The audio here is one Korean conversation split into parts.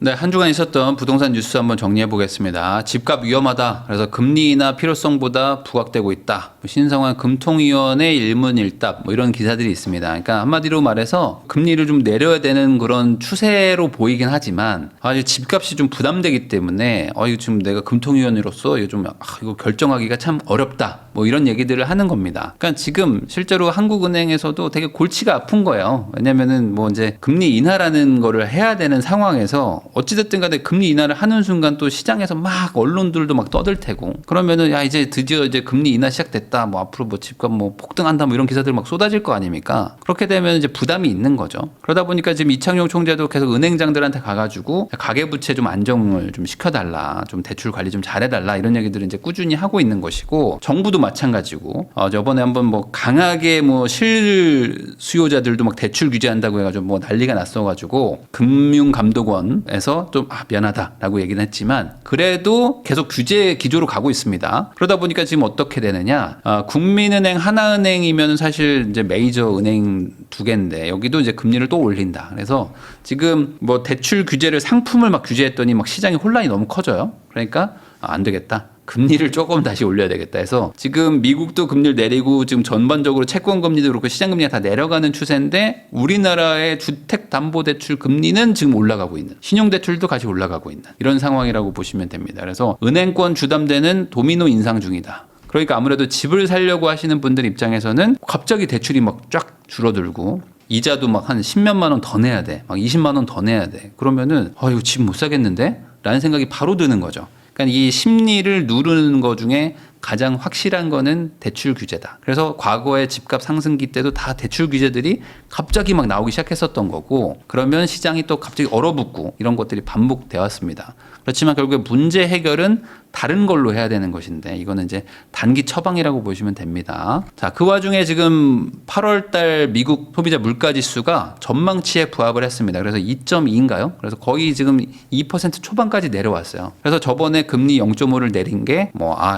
네, 한 주간 있었던 부동산 뉴스 한번 정리해 보겠습니다. 집값 위험하다. 그래서 금리 인하 필요성보다 부각되고 있다. 신성한 금통위원회 일문일답 이런 기사들이 있습니다. 그러니까 한마디로 말해서 금리를 좀 내려야 되는 그런 추세로 보이긴 하지만 집값이 좀 부담되기 때문에 이거 지금 내가 금통위원으로서 이거 결정하기가 참 어렵다. 이런 얘기들을 하는 겁니다. 그러니까 지금 실제로 한국은행에서도 되게 골치가 아픈 거예요. 왜냐면은 이제 금리 인하라는 거를 해야 되는 상황에서 어찌됐든 간에 금리 인하를 하는 순간 또 시장에서 막 언론들도 막 떠들 테고 그러면은 이제 드디어 이제 금리 인하 시작됐다. 앞으로 집값 폭등한다. 이런 기사들 막 쏟아질 거 아닙니까? 그렇게 되면 이제 부담이 있는 거죠. 그러다 보니까 지금 이창용 총재도 계속 은행장들한테 가가지고 가계부채 좀 안정을 좀 시켜달라. 좀 대출 관리 좀 잘해달라. 이런 얘기들을 이제 꾸준히 하고 있는 것이고 정부도 마찬가지고 저번에 한번 강하게 실수요자들도 막 대출 규제한다고 해가지고 난리가 났어가지고 금융감독원에서 좀 미안하다라고 얘기는 했지만 그래도 계속 규제 기조로 가고 있습니다. 그러다 보니까 지금 어떻게 되느냐? 국민은행, 하나은행이면 사실 이제 메이저 은행 두 개인데 여기도 이제 금리를 또 올린다. 그래서 지금 대출 규제를 상품을 막 규제했더니 시장이 혼란이 너무 커져요. 그러니까 안 되겠다. 금리를 조금 다시 올려야 되겠다 해서 지금 미국도 금리를 내리고 지금 전반적으로 채권 금리도 그렇고 시장 금리가 다 내려가는 추세인데 우리나라의 주택담보대출 금리는 지금 올라가고 있는 신용대출도 같이 올라가고 있는 이런 상황이라고 보시면 됩니다. 그래서 은행권 주담대는 도미노 인상 중이다. 그러니까 아무래도 집을 살려고 하시는 분들 입장에서는 갑자기 대출이 쫙 줄어들고 이자도 한 10몇만 원 더 내야 돼. 20만 원 더 내야 돼. 그러면은 이거 집 못 사겠는데? 라는 생각이 바로 드는 거죠. 그러니까 이 심리를 누르는 것 중에 가장 확실한 거는 대출 규제다. 그래서 과거의 집값 상승기 때도 다 대출 규제들이 갑자기 나오기 시작했었던 거고 그러면 시장이 또 갑자기 얼어붙고 이런 것들이 반복되어 왔습니다. 그렇지만 결국에 문제 해결은 다른 걸로 해야 되는 것인데 이거는 이제 단기 처방이라고 보시면 됩니다. 자, 그 와중에 지금 8월 달 미국 소비자 물가 지수가 전망치에 부합을 했습니다. 그래서 2.2인가요? 그래서 거의 지금 2% 초반까지 내려왔어요. 그래서 저번에 금리 0.5를 내린 게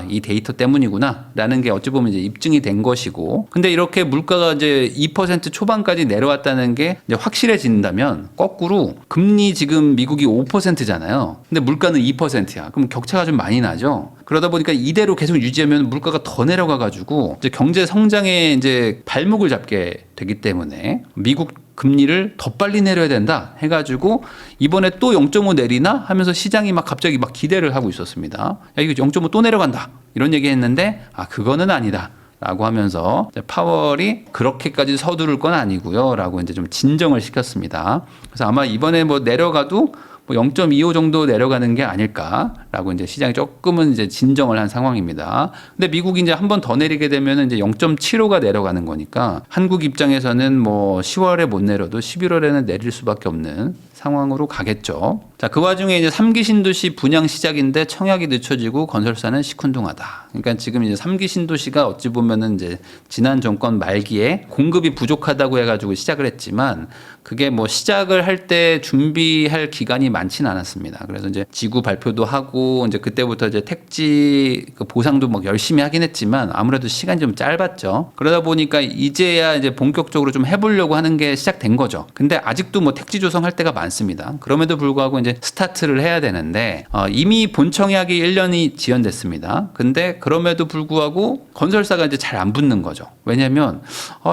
이 데이터 때문이구나 라는 게 어찌 보면 이제 입증이 된 것이고 근데 이렇게 물가가 이제 2% 초반까지 내려왔다는 게 이제 확실해진다면 거꾸로 금리 지금 미국이 5%잖아요. 근데 물가는 2%야. 그럼 격차가 좀 많이 나죠. 그러다 보니까 이대로 계속 유지하면 물가가 더 내려가 가지고 이제 경제 성장에 이제 발목을 잡게 되기 때문에 미국 금리를 더 빨리 내려야 된다 해가지고 이번에 또 0.5 내리나 하면서 시장이 갑자기 기대를 하고 있었습니다. 이거 0.5 또 내려간다 이런 얘기 했는데 그거는 아니다 라고 하면서 파월이 그렇게까지 서두를 건 아니고요 라고 이제 좀 진정을 시켰습니다. 그래서 아마 이번에 내려가도 0.25 정도 내려가는 게 아닐까라고 이제 시장이 조금은 이제 진정을 한 상황입니다. 근데 미국이 이제 한 번 더 내리게 되면 이제 0.75가 내려가는 거니까 한국 입장에서는 10월에 못 내려도 11월에는 내릴 수밖에 없는 상황으로 가겠죠. 자, 그 와중에 이제 3기 신도시 분양 시작인데 청약이 늦춰지고 건설사는 시큰둥하다. 그러니까 지금 이제 3기 신도시가 어찌 보면은 이제 지난 정권 말기에 공급이 부족하다고 해가지고 시작을 했지만 그게 시작을 할 때 준비할 기간이 많지는 않았습니다. 그래서 이제 지구 발표도 하고 이제 그때부터 이제 택지 보상도 열심히 하긴 했지만 아무래도 시간이 좀 짧았죠. 그러다 보니까 이제야 이제 본격적으로 좀 해보려고 하는 게 시작된 거죠. 근데 아직도 택지 조성할 때가 많습니다. 그럼에도 불구하고 이제 스타트를 해야 되는데 이미 본청약이 1년이 지연됐습니다. 근데 그럼에도 불구하고 건설사가 이제 잘 안 붙는 거죠. 왜냐하면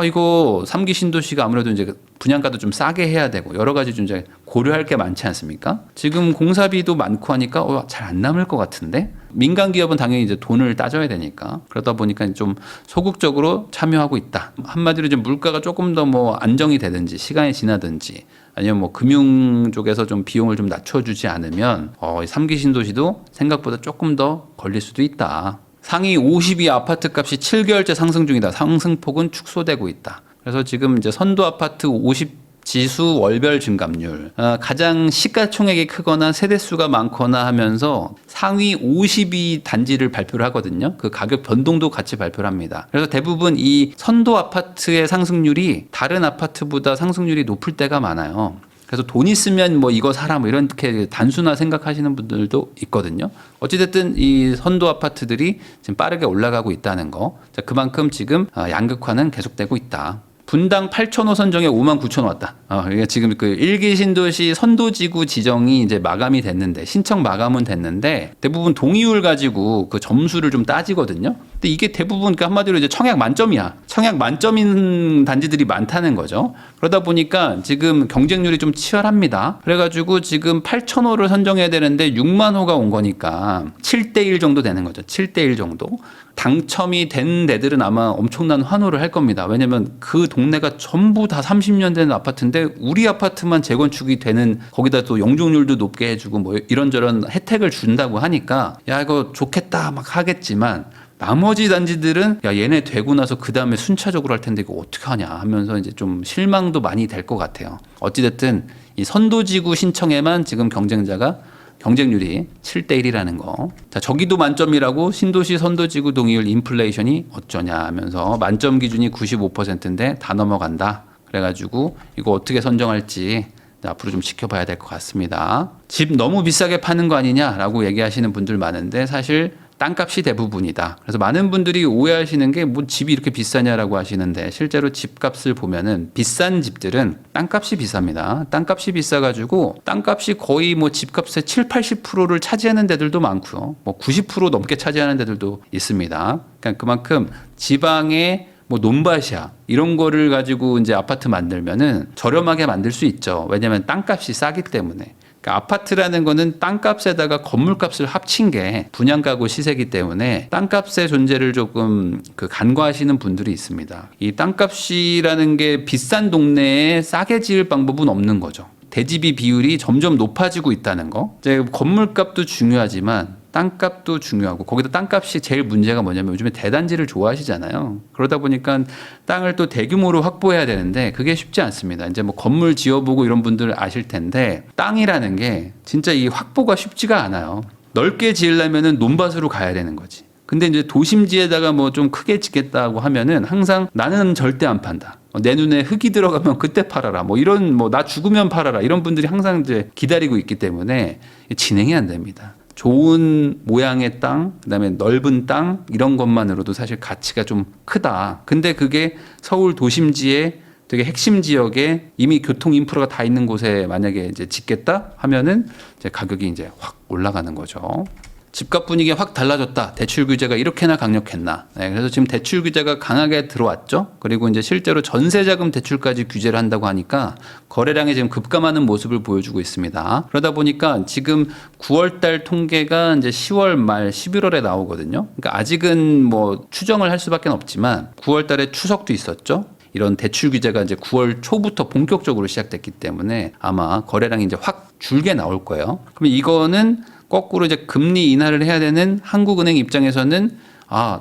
이거 3기 신도시가 아무래도 이제 분양가도 좀 싸게 해야 되고 여러 가지 좀 이제 고려할 게 많지 않습니까? 지금 공사비도 많고 하니까 잘 안 남을 것 같은데 민간 기업은 당연히 이제 돈을 따져야 되니까 그러다 보니까 좀 소극적으로 참여하고 있다. 한마디로 이제 물가가 조금 더 안정이 되든지 시간이 지나든지 아니면 금융 쪽에서 좀 비용을 좀 낮춰주지 않으면 3기 신도시도 생각보다 조금 더 걸릴 수도 있다. 상위 50위 아파트 값이 7개월째 상승 중이다. 상승폭은 축소되고 있다. 그래서 지금 이제 선도 아파트 50 지수 월별 증감률 가장 시가총액이 크거나 세대수가 많거나 하면서 상위 50위 단지를 발표를 하거든요. 그 가격 변동도 같이 발표를 합니다. 그래서 대부분 이 선도 아파트의 상승률이 다른 아파트보다 상승률이 높을 때가 많아요. 그래서 돈 있으면 이거 사라 이렇게 단순화 생각하시는 분들도 있거든요. 어찌됐든 이 선도 아파트들이 지금 빠르게 올라가고 있다는 거. 자, 그만큼 지금 양극화는 계속되고 있다. 분당 8,000호 선정에 59,000호 왔다. 그러니까 지금 그 1기 신도시 선도지구 지정이 이제 마감이 됐는데, 신청 마감은 됐는데, 대부분 동의율 가지고 그 점수를 좀 따지거든요. 근데 이게 대부분 그 한마디로 이제 청약 만점이야. 청약 만점인 단지들이 많다는 거죠. 그러다 보니까 지금 경쟁률이 좀 치열합니다. 그래가지고 지금 8,000호를 선정해야 되는데 6만 호가 온 거니까 7대1 정도 되는 거죠. 7대1 정도. 당첨이 된 데들은 아마 엄청난 환호를 할 겁니다. 왜냐면 그 동네가 전부 다 30년 된 아파트인데 우리 아파트만 재건축이 되는, 거기다 또 용적률도 높게 해주고 뭐 이런저런 혜택을 준다고 하니까 야 이거 좋겠다 막 하겠지만, 나머지 단지들은 야 얘네 되고 나서 그 다음에 순차적으로 할 텐데 이거 어떻게 하냐 하면서 이제 좀 실망도 많이 될 것 같아요. 어찌됐든 이 선도지구 신청에만 지금 경쟁률이 7대1이라는 거. 자, 저기도 만점이라고 신도시 선도지구 동의율 인플레이션이 어쩌냐 하면서 만점 기준이 95%인데 다 넘어간다. 그래가지고 이거 어떻게 선정할지 앞으로 좀 지켜봐야 될 것 같습니다. 집 너무 비싸게 파는 거 아니냐라고 얘기하시는 분들 많은데 사실 땅값이 대부분이다. 그래서 많은 분들이 오해하시는 게 뭐 집이 이렇게 비싸냐라고 하시는데, 실제로 집값을 보면은 비싼 집들은 땅값이 비쌉니다. 땅값이 비싸가지고 땅값이 거의 뭐 집값의 7, 80%를 차지하는 데들도 많고요. 뭐 90% 넘게 차지하는 데들도 있습니다. 그러니까 그만큼 지방의 뭐 논밭이야 이런 거를 가지고 이제 아파트 만들면은 저렴하게 만들 수 있죠. 왜냐하면 땅값이 싸기 때문에. 그러니까 아파트라는 거는 땅값에다가 건물값을 합친 게 분양가고 시세기 때문에 땅값의 존재를 조금 그 간과하시는 분들이 있습니다. 이 땅값이라는 게 비싼 동네에 싸게 지을 방법은 없는 거죠. 대지비 비율이 점점 높아지고 있다는 거. 이제 건물값도 중요하지만 땅값도 중요하고, 거기다 땅값이 제일 문제가 뭐냐면 요즘에 대단지를 좋아하시잖아요. 그러다 보니까 땅을 또 대규모로 확보해야 되는데 그게 쉽지 않습니다. 이제 뭐 건물 지어보고 이런 분들 아실 텐데 땅이라는 게 진짜 이 확보가 쉽지가 않아요. 넓게 지으려면은 논밭으로 가야 되는 거지. 근데 이제 도심지에다가 뭐 좀 크게 짓겠다고 하면은 항상 나는 절대 안 판다. 내 눈에 흙이 들어가면 그때 팔아라. 뭐 이런 뭐 나 죽으면 팔아라. 이런 분들이 항상 이제 기다리고 있기 때문에 진행이 안 됩니다. 좋은 모양의 땅, 그다음에 넓은 땅 이런 것만으로도 사실 가치가 좀 크다. 근데 그게 서울 도심지에 되게 핵심 지역에 이미 교통 인프라가 다 있는 곳에 만약에 이제 짓겠다 하면은 이제 가격이 이제 확 올라가는 거죠. 집값 분위기가 확 달라졌다. 대출 규제가 이렇게나 강력했나. 네, 그래서 지금 대출 규제가 강하게 들어왔죠. 그리고 이제 실제로 전세자금 대출까지 규제를 한다고 하니까 거래량이 지금 급감하는 모습을 보여주고 있습니다. 그러다 보니까 지금 9월 달 통계가 이제 10월 말 11월에 나오거든요. 그러니까 아직은 뭐 추정을 할 수밖에 없지만 9월 달에 추석도 있었죠. 이런 대출 규제가 이제 9월 초부터 본격적으로 시작됐기 때문에 아마 거래량이 이제 확 줄게 나올 거예요. 그러면 이거는 거꾸로 이제 금리 인하를 해야 되는 한국은행 입장에서는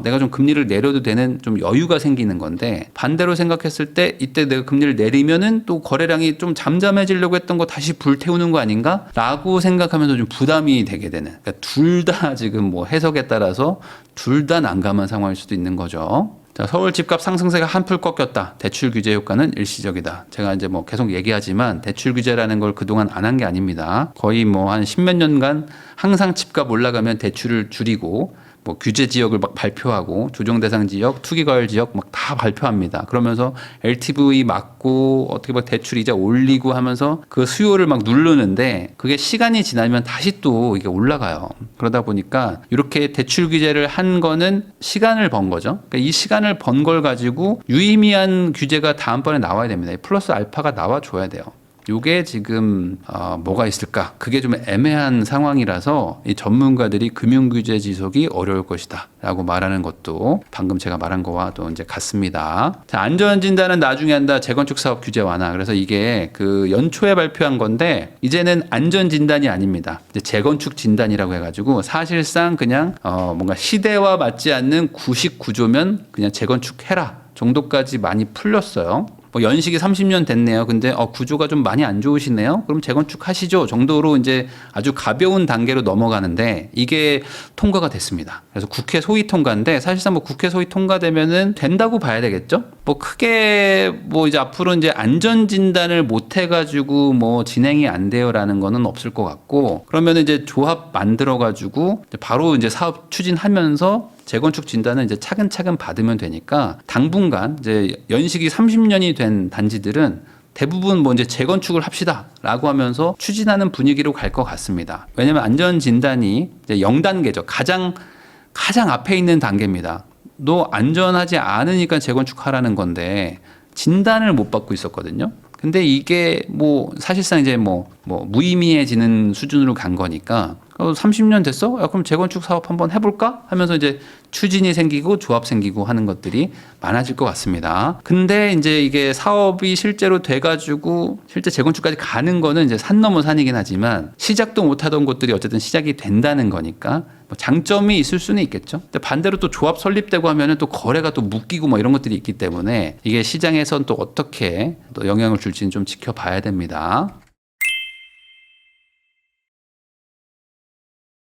내가 좀 금리를 내려도 되는 좀 여유가 생기는 건데, 반대로 생각했을 때 이때 내가 금리를 내리면은 또 거래량이 좀 잠잠해지려고 했던 거 다시 불태우는 거 아닌가? 라고 생각하면서 좀 부담이 되게 되는. 그러니까 둘 다 지금 뭐 해석에 따라서 둘 다 난감한 상황일 수도 있는 거죠. 자, 서울 집값 상승세가 한풀 꺾였다. 대출 규제 효과는 일시적이다. 제가 이제 뭐 계속 얘기하지만 대출 규제라는 걸 그동안 안 한 게 아닙니다. 거의 뭐 한 10몇 년간 항상 집값 올라가면 대출을 줄이고 뭐 규제 지역을 막 발표하고 조정 대상 지역, 투기 과열 지역 막 다 발표합니다. 그러면서 LTV 막고 어떻게 막 대출 이자 올리고 하면서 그 수요를 막 누르는데 그게 시간이 지나면 다시 또 이게 올라가요. 그러다 보니까 이렇게 대출 규제를 한 거는 시간을 번 거죠. 그러니까 이 시간을 번 걸 가지고 유의미한 규제가 다음번에 나와야 됩니다. 플러스 알파가 나와줘야 돼요. 요게 지금 뭐가 있을까? 그게 좀 애매한 상황이라서 이 전문가들이 금융규제 지속이 어려울 것이다 라고 말하는 것도 방금 제가 말한 거와 또 이제 같습니다. 자, 안전진단은 나중에 한다. 재건축 사업 규제 완화. 그래서 이게 그 연초에 발표한 건데 이제는 안전진단이 아닙니다. 이제 재건축 진단이라고 해가지고 사실상 그냥 뭔가 시대와 맞지 않는 구식 구조면 그냥 재건축해라 정도까지 많이 풀렸어요. 연식이 30년 됐네요. 근데 구조가 좀 많이 안 좋으시네요. 그럼 재건축하시죠 정도로 이제 아주 가벼운 단계로 넘어가는데 이게 통과가 됐습니다. 그래서 국회 소위 통과인데 사실상 뭐 국회 소위 통과되면은 된다고 봐야 되겠죠. 뭐 크게 뭐 이제 앞으로 이제 안전 진단을 못 해가지고 뭐 진행이 안 돼요라는 거는 없을 것 같고, 그러면 이제 조합 만들어가지고 바로 이제 사업 추진하면서 재건축 진단은 이제 차근차근 받으면 되니까 당분간 이제 연식이 30년이 된 단지들은 대부분 뭐 이제 재건축을 합시다라고 하면서 추진하는 분위기로 갈 것 같습니다. 왜냐하면 안전 진단이 이제 0단계죠. 가장 앞에 있는 단계입니다. 너 안전하지 않으니까 재건축하라는 건데 진단을 못 받고 있었거든요. 근데 이게 뭐 사실상 이제 뭐 무의미해지는 수준으로 간 거니까 30년 됐어? 야, 그럼 재건축 사업 한번 해볼까? 하면서 이제 추진이 생기고 조합 생기고 하는 것들이 많아질 것 같습니다. 근데 이제 이게 사업이 실제로 돼가지고 실제 재건축까지 가는 거는 이제 산 넘어 산이긴 하지만 시작도 못하던 곳들이 어쨌든 시작이 된다는 거니까 뭐 장점이 있을 수는 있겠죠. 근데 반대로 또 조합 설립되고 하면은 또 거래가 또 묶이고 뭐 이런 것들이 있기 때문에 이게 시장에선 또 어떻게 또 영향을 줄지는 좀 지켜봐야 됩니다.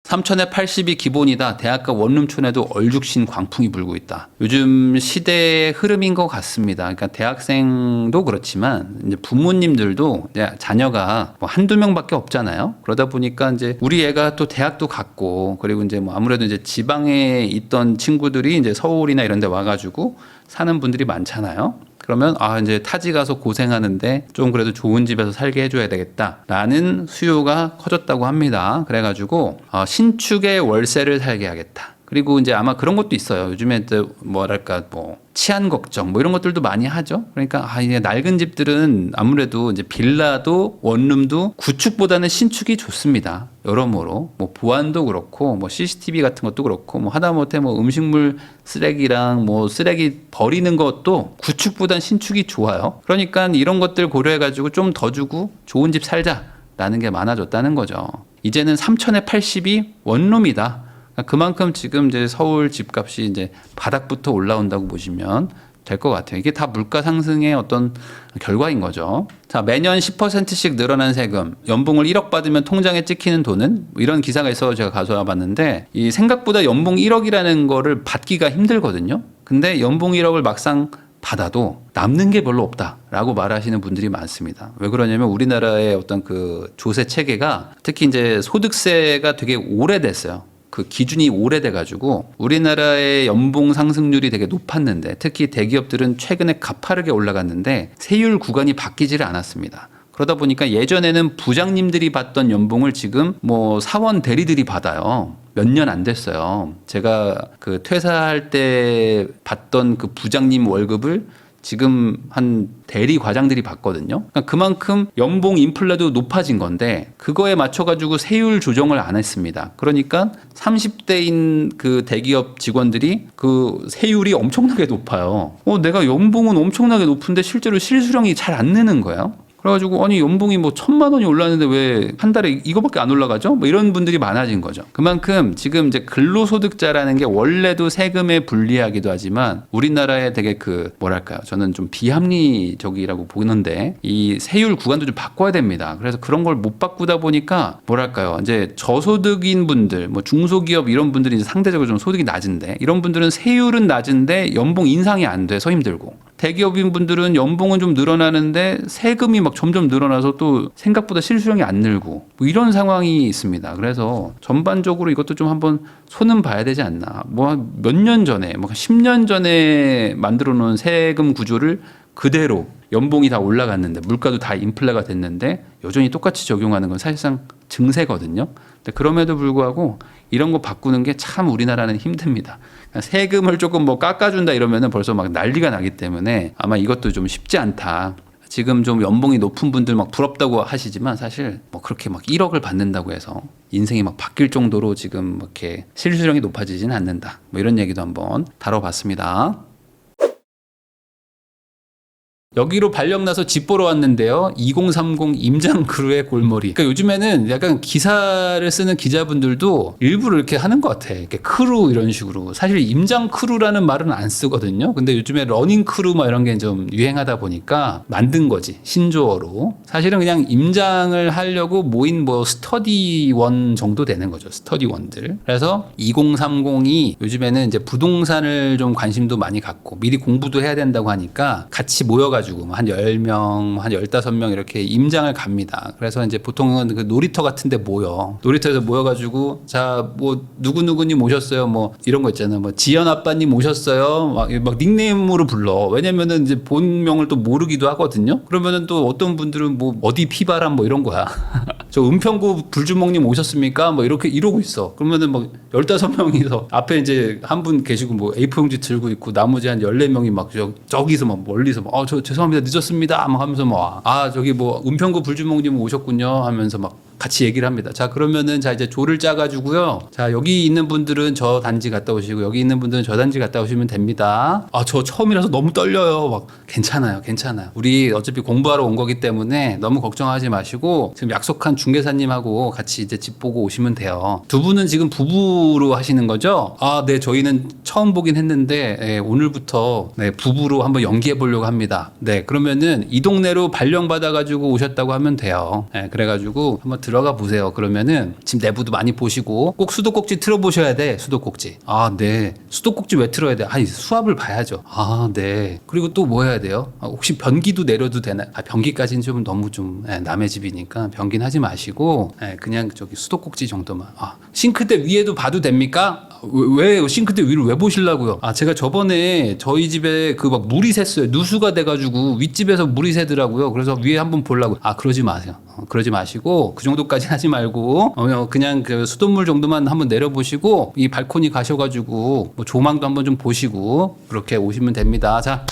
삼천에 80이 기본이다. 대학가 원룸촌에도 얼죽신 광풍이 불고 있다. 요즘 시대의 흐름인 것 같습니다. 그러니까 대학생도 그렇지만 이제 부모님들도 이제 자녀가 뭐 한두 명밖에 없잖아요. 그러다 보니까 이제 우리 애가 또 대학도 갔고 그리고 이제 뭐 아무래도 이제 지방에 있던 친구들이 이제 서울이나 이런 데 와가지고 사는 분들이 많잖아요. 그러면 이제 타지 가서 고생하는데 좀 그래도 좋은 집에서 살게 해줘야 되겠다라는 수요가 커졌다고 합니다. 그래가지고 신축의 월세를 살게 하겠다. 그리고 이제 아마 그런 것도 있어요. 요즘에 또 뭐랄까 뭐 치안 걱정 뭐 이런 것들도 많이 하죠. 그러니까 이제 낡은 집들은 아무래도 이제 빌라도 원룸도 구축보다는 신축이 좋습니다. 여러모로 뭐 보안도 그렇고 뭐 CCTV 같은 것도 그렇고 뭐 하다못해 뭐 음식물 쓰레기랑 뭐 쓰레기 버리는 것도 구축보단 신축이 좋아요. 그러니까 이런 것들 고려해가지고 좀 더 주고 좋은 집 살자라는 게 많아졌다는 거죠. 이제는 3천에 80이 원룸이다. 그만큼 지금 이제 서울 집값이 이제 바닥부터 올라온다고 보시면 될 것 같아요. 이게 다 물가 상승의 어떤 결과인 거죠. 자, 매년 10%씩 늘어난 세금, 연봉을 1억 받으면 통장에 찍히는 돈은 이런 기사가 있어서 제가 가져와 봤는데 이 생각보다 연봉 1억이라는 거를 받기가 힘들거든요. 근데 연봉 1억을 막상 받아도 남는 게 별로 없다라고 말하시는 분들이 많습니다. 왜 그러냐면 우리나라의 어떤 그 조세 체계가 특히 이제 소득세가 되게 오래됐어요. 그 기준이 오래돼가지고 우리나라의 연봉 상승률이 되게 높았는데 특히 대기업들은 최근에 가파르게 올라갔는데 세율 구간이 바뀌지를 않았습니다. 그러다 보니까 예전에는 부장님들이 받던 연봉을 지금 뭐 사원 대리들이 받아요. 몇 년 안 됐어요. 제가 그 퇴사할 때 받던 그 부장님 월급을 지금 한 대리 과장들이 받거든요. 그러니까 그만큼 연봉 인플레도 높아진 건데 그거에 맞춰가지고 세율 조정을 안 했습니다. 그러니까 30대인 그 대기업 직원들이 그 세율이 엄청나게 높아요. 내가 연봉은 엄청나게 높은데 실제로 실수령이 잘 안 느는 거예요. 그래가지고 아니 연봉이 뭐 1,000만 원이 올랐는데 왜 한 달에 이거밖에 안 올라가죠? 뭐 이런 분들이 많아진 거죠. 그만큼 지금 이제 근로소득자라는 게 원래도 세금에 불리하기도 하지만 우리나라에 되게 그 뭐랄까요? 저는 좀 비합리적이라고 보는데 이 세율 구간도 좀 바꿔야 됩니다. 그래서 그런 걸 못 바꾸다 보니까 뭐랄까요? 이제 저소득인 분들, 뭐 중소기업 이런 분들이 이제 상대적으로 좀 소득이 낮은데 이런 분들은 세율은 낮은데 연봉 인상이 안 돼서 힘들고 대기업인 분들은 연봉은 좀 늘어나는데 세금이 막 점점 늘어나서 또 생각보다 실수령이 안 늘고 뭐 이런 상황이 있습니다. 그래서 전반적으로 이것도 좀 한번 손은 봐야 되지 않나. 뭐 몇 년 전에, 뭐 10년 전에 만들어 놓은 세금 구조를 그대로 연봉이 다 올라갔는데 물가도 다 인플레가 됐는데 여전히 똑같이 적용하는 건 사실상 증세거든요. 근데 그럼에도 불구하고 이런 거 바꾸는 게 참 우리나라는 힘듭니다. 세금을 조금 뭐 깎아준다 이러면은 벌써 막 난리가 나기 때문에 아마 이것도 좀 쉽지 않다. 지금 좀 연봉이 높은 분들 막 부럽다고 하시지만 사실 뭐 그렇게 막 1억을 받는다고 해서 인생이 막 바뀔 정도로 지금 이렇게 실수령이 높아지진 않는다. 뭐 이런 얘기도 한번 다뤄봤습니다. 여기로 발령나서 집 보러 왔는데요. 2030 임장 크루의 골머리. 그러니까 요즘에는 약간 기사를 쓰는 기자분들도 일부러 이렇게 하는 것 같아. 이렇게 크루 이런 식으로. 사실 임장 크루라는 말은 안 쓰거든요. 근데 요즘에 러닝 크루 막 이런 게 좀 유행하다 보니까 만든 거지. 신조어로. 사실은 그냥 임장을 하려고 모인 뭐 스터디원 정도 되는 거죠. 스터디원들. 그래서 2030이 요즘에는 이제 부동산을 좀 관심도 많이 갖고 미리 공부도 해야 된다고 하니까 같이 모여가지고 모여가지고 한 10명, 한 15명 이렇게 임장을 갑니다. 그래서 이제 보통은 그 놀이터 같은 데 모여. 놀이터에서 모여가지고 자, 뭐 누구누구님 오셨어요. 뭐 이런 거 있잖아요. 뭐 지연 아빠님 오셨어요. 막 닉네임으로 불러. 왜냐면은 이제 본명을 또 모르기도 하거든요. 그러면은 또 어떤 분들은 뭐 어디 피바람 뭐 이런 거야. 저 은평구 불주먹님 오셨습니까? 뭐 이렇게 이러고 있어. 그러면은 막 15명이서 앞에 이제 한 분 계시고 뭐 A4용지 들고 있고 나머지 한 14명이 막 저기서 막 멀리서 막 저 죄송합니다. 늦었습니다. 막 하면서 막 저기 뭐 은평구 불주먹님 오셨군요 하면서 막 같이 얘기를 합니다. 자, 그러면은 자 이제 조를 짜가지고요. 자, 여기 있는 분들은 저 단지 갔다 오시고 여기 있는 분들은 저 단지 갔다 오시면 됩니다. 저 처음이라서 너무 떨려요. 막 괜찮아요. 우리 어차피 공부하러 온 거기 때문에 너무 걱정하지 마시고 지금 약속한 중개사님하고 같이 이제 집 보고 오시면 돼요. 두 분은 지금 부부로 하시는 거죠? 네, 저희는 처음 보긴 했는데 오늘부터 부부로 한번 연기해 보려고 합니다. 네, 그러면은 이 동네로 발령받아가지고 오셨다고 하면 돼요. 그래가지고 한번 들어가 보세요. 그러면은 집 내부도 많이 보시고 꼭 수도꼭지 틀어보셔야 돼. 수도꼭지. 네. 수도꼭지 왜 틀어야 돼? 수압을 봐야죠. 네. 그리고 또 뭐 해야 돼요? 혹시 변기도 내려도 되나? 변기까지는 좀 너무 좀 남의 집이니까 변기는 하지 마시고 그냥 저기 수도꼭지 정도만. 싱크대 위에도 봐도 됩니까? 왜 싱크대 위를 왜 보시려고요? 제가 저번에 저희 집에 그 막 물이 샜어요. 누수가 돼가지고 윗집에서 물이 새더라고요. 그래서 위에 한번 보려고. 그러지 마세요. 그러지 마시고 그 정도까지 하지 말고 그냥 그 수돗물 정도만 한번 내려보시고 이 발코니 가셔가지고 뭐 조망도 한번 좀 보시고 그렇게 오시면 됩니다. 자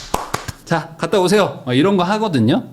갔다 오세요. 이런 거 하거든요.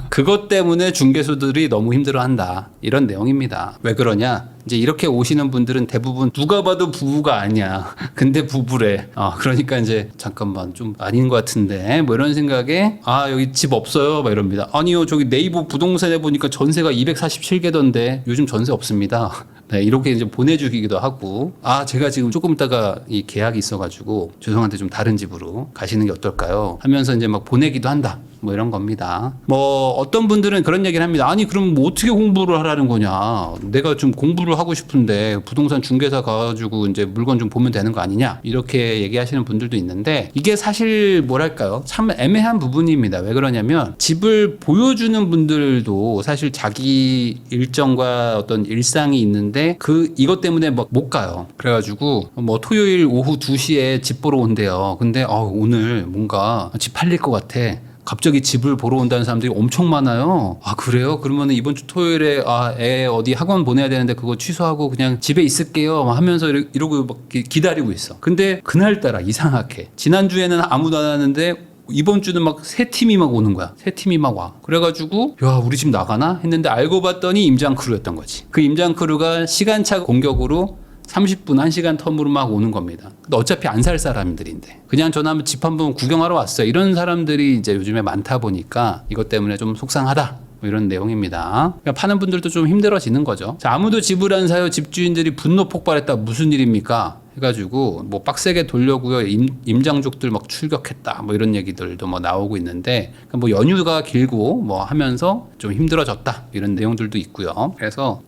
그것 때문에 중개소들이 너무 힘들어한다. 이런 내용입니다. 왜 그러냐? 이제 이렇게 오시는 분들은 대부분 누가 봐도 부부가 아니야. 근데 부부래. 그러니까 이제 잠깐만 좀 아닌 것 같은데 뭐 이런 생각에 여기 집 없어요. 막 이럽니다. 아니요 저기 네이버 부동산에 보니까 전세가 247개던데 요즘 전세 없습니다. 네, 이렇게 이제 보내주기도 하고 제가 지금 조금 있다가 이 계약이 있어가지고 죄송한데 좀 다른 집으로 가시는 게 어떨까요? 하면서 이제 막 보내기도 한다. 뭐 이런 겁니다. 뭐 어떤 분들은 그런 얘기를 합니다. 아니 그럼 뭐 어떻게 공부를 하라는 거냐? 내가 좀 공부를 하고 싶은데 부동산 중개사 가가지고 이제 물건 좀 보면 되는 거 아니냐? 이렇게 얘기하시는 분들도 있는데 이게 사실 뭐랄까요? 참 애매한 부분입니다. 왜 그러냐면 집을 보여주는 분들도 사실 자기 일정과 어떤 일상이 있는데 이것 때문에 막 못 가요. 그래가지고 뭐 토요일 오후 2시에 집 보러 온대요. 근데 오늘 뭔가 집 팔릴 것 같아. 갑자기 집을 보러 온다는 사람들이 엄청 많아요. 그래요? 그러면 이번 주 토요일에 애 어디 학원 보내야 되는데 그거 취소하고 그냥 집에 있을게요 하면서 이러고 막 기다리고 있어. 근데 그날따라 이상하게 지난주에는 아무도 안 왔는데 이번 주는 막 세 팀이 막 오는 거야. 세 팀이 막 와. 그래가지고 우리 집 나가나 했는데 알고 봤더니 임장 크루였던 거지. 그 임장 크루가 시간차 공격으로 30분, 1시간 텀으로 막 오는 겁니다. 근데 어차피 안 살 사람들인데 그냥 전화하면 집 한번 구경하러 왔어요. 이런 사람들이 이제 요즘에 많다 보니까 이것 때문에 좀 속상하다. 뭐 이런 내용입니다. 그러니까 파는 분들도 좀 힘들어지는 거죠. 아무도 집을 안 사요. 집주인들이 분노 폭발했다. 무슨 일입니까? 해가지고 뭐 빡세게 돌려고요. 임장족들 막 출격했다. 뭐 이런 얘기들도 뭐 나오고 있는데 뭐 연휴가 길고 뭐 하면서 좀 힘들어졌다. 이런 내용들도 있고요. 그래서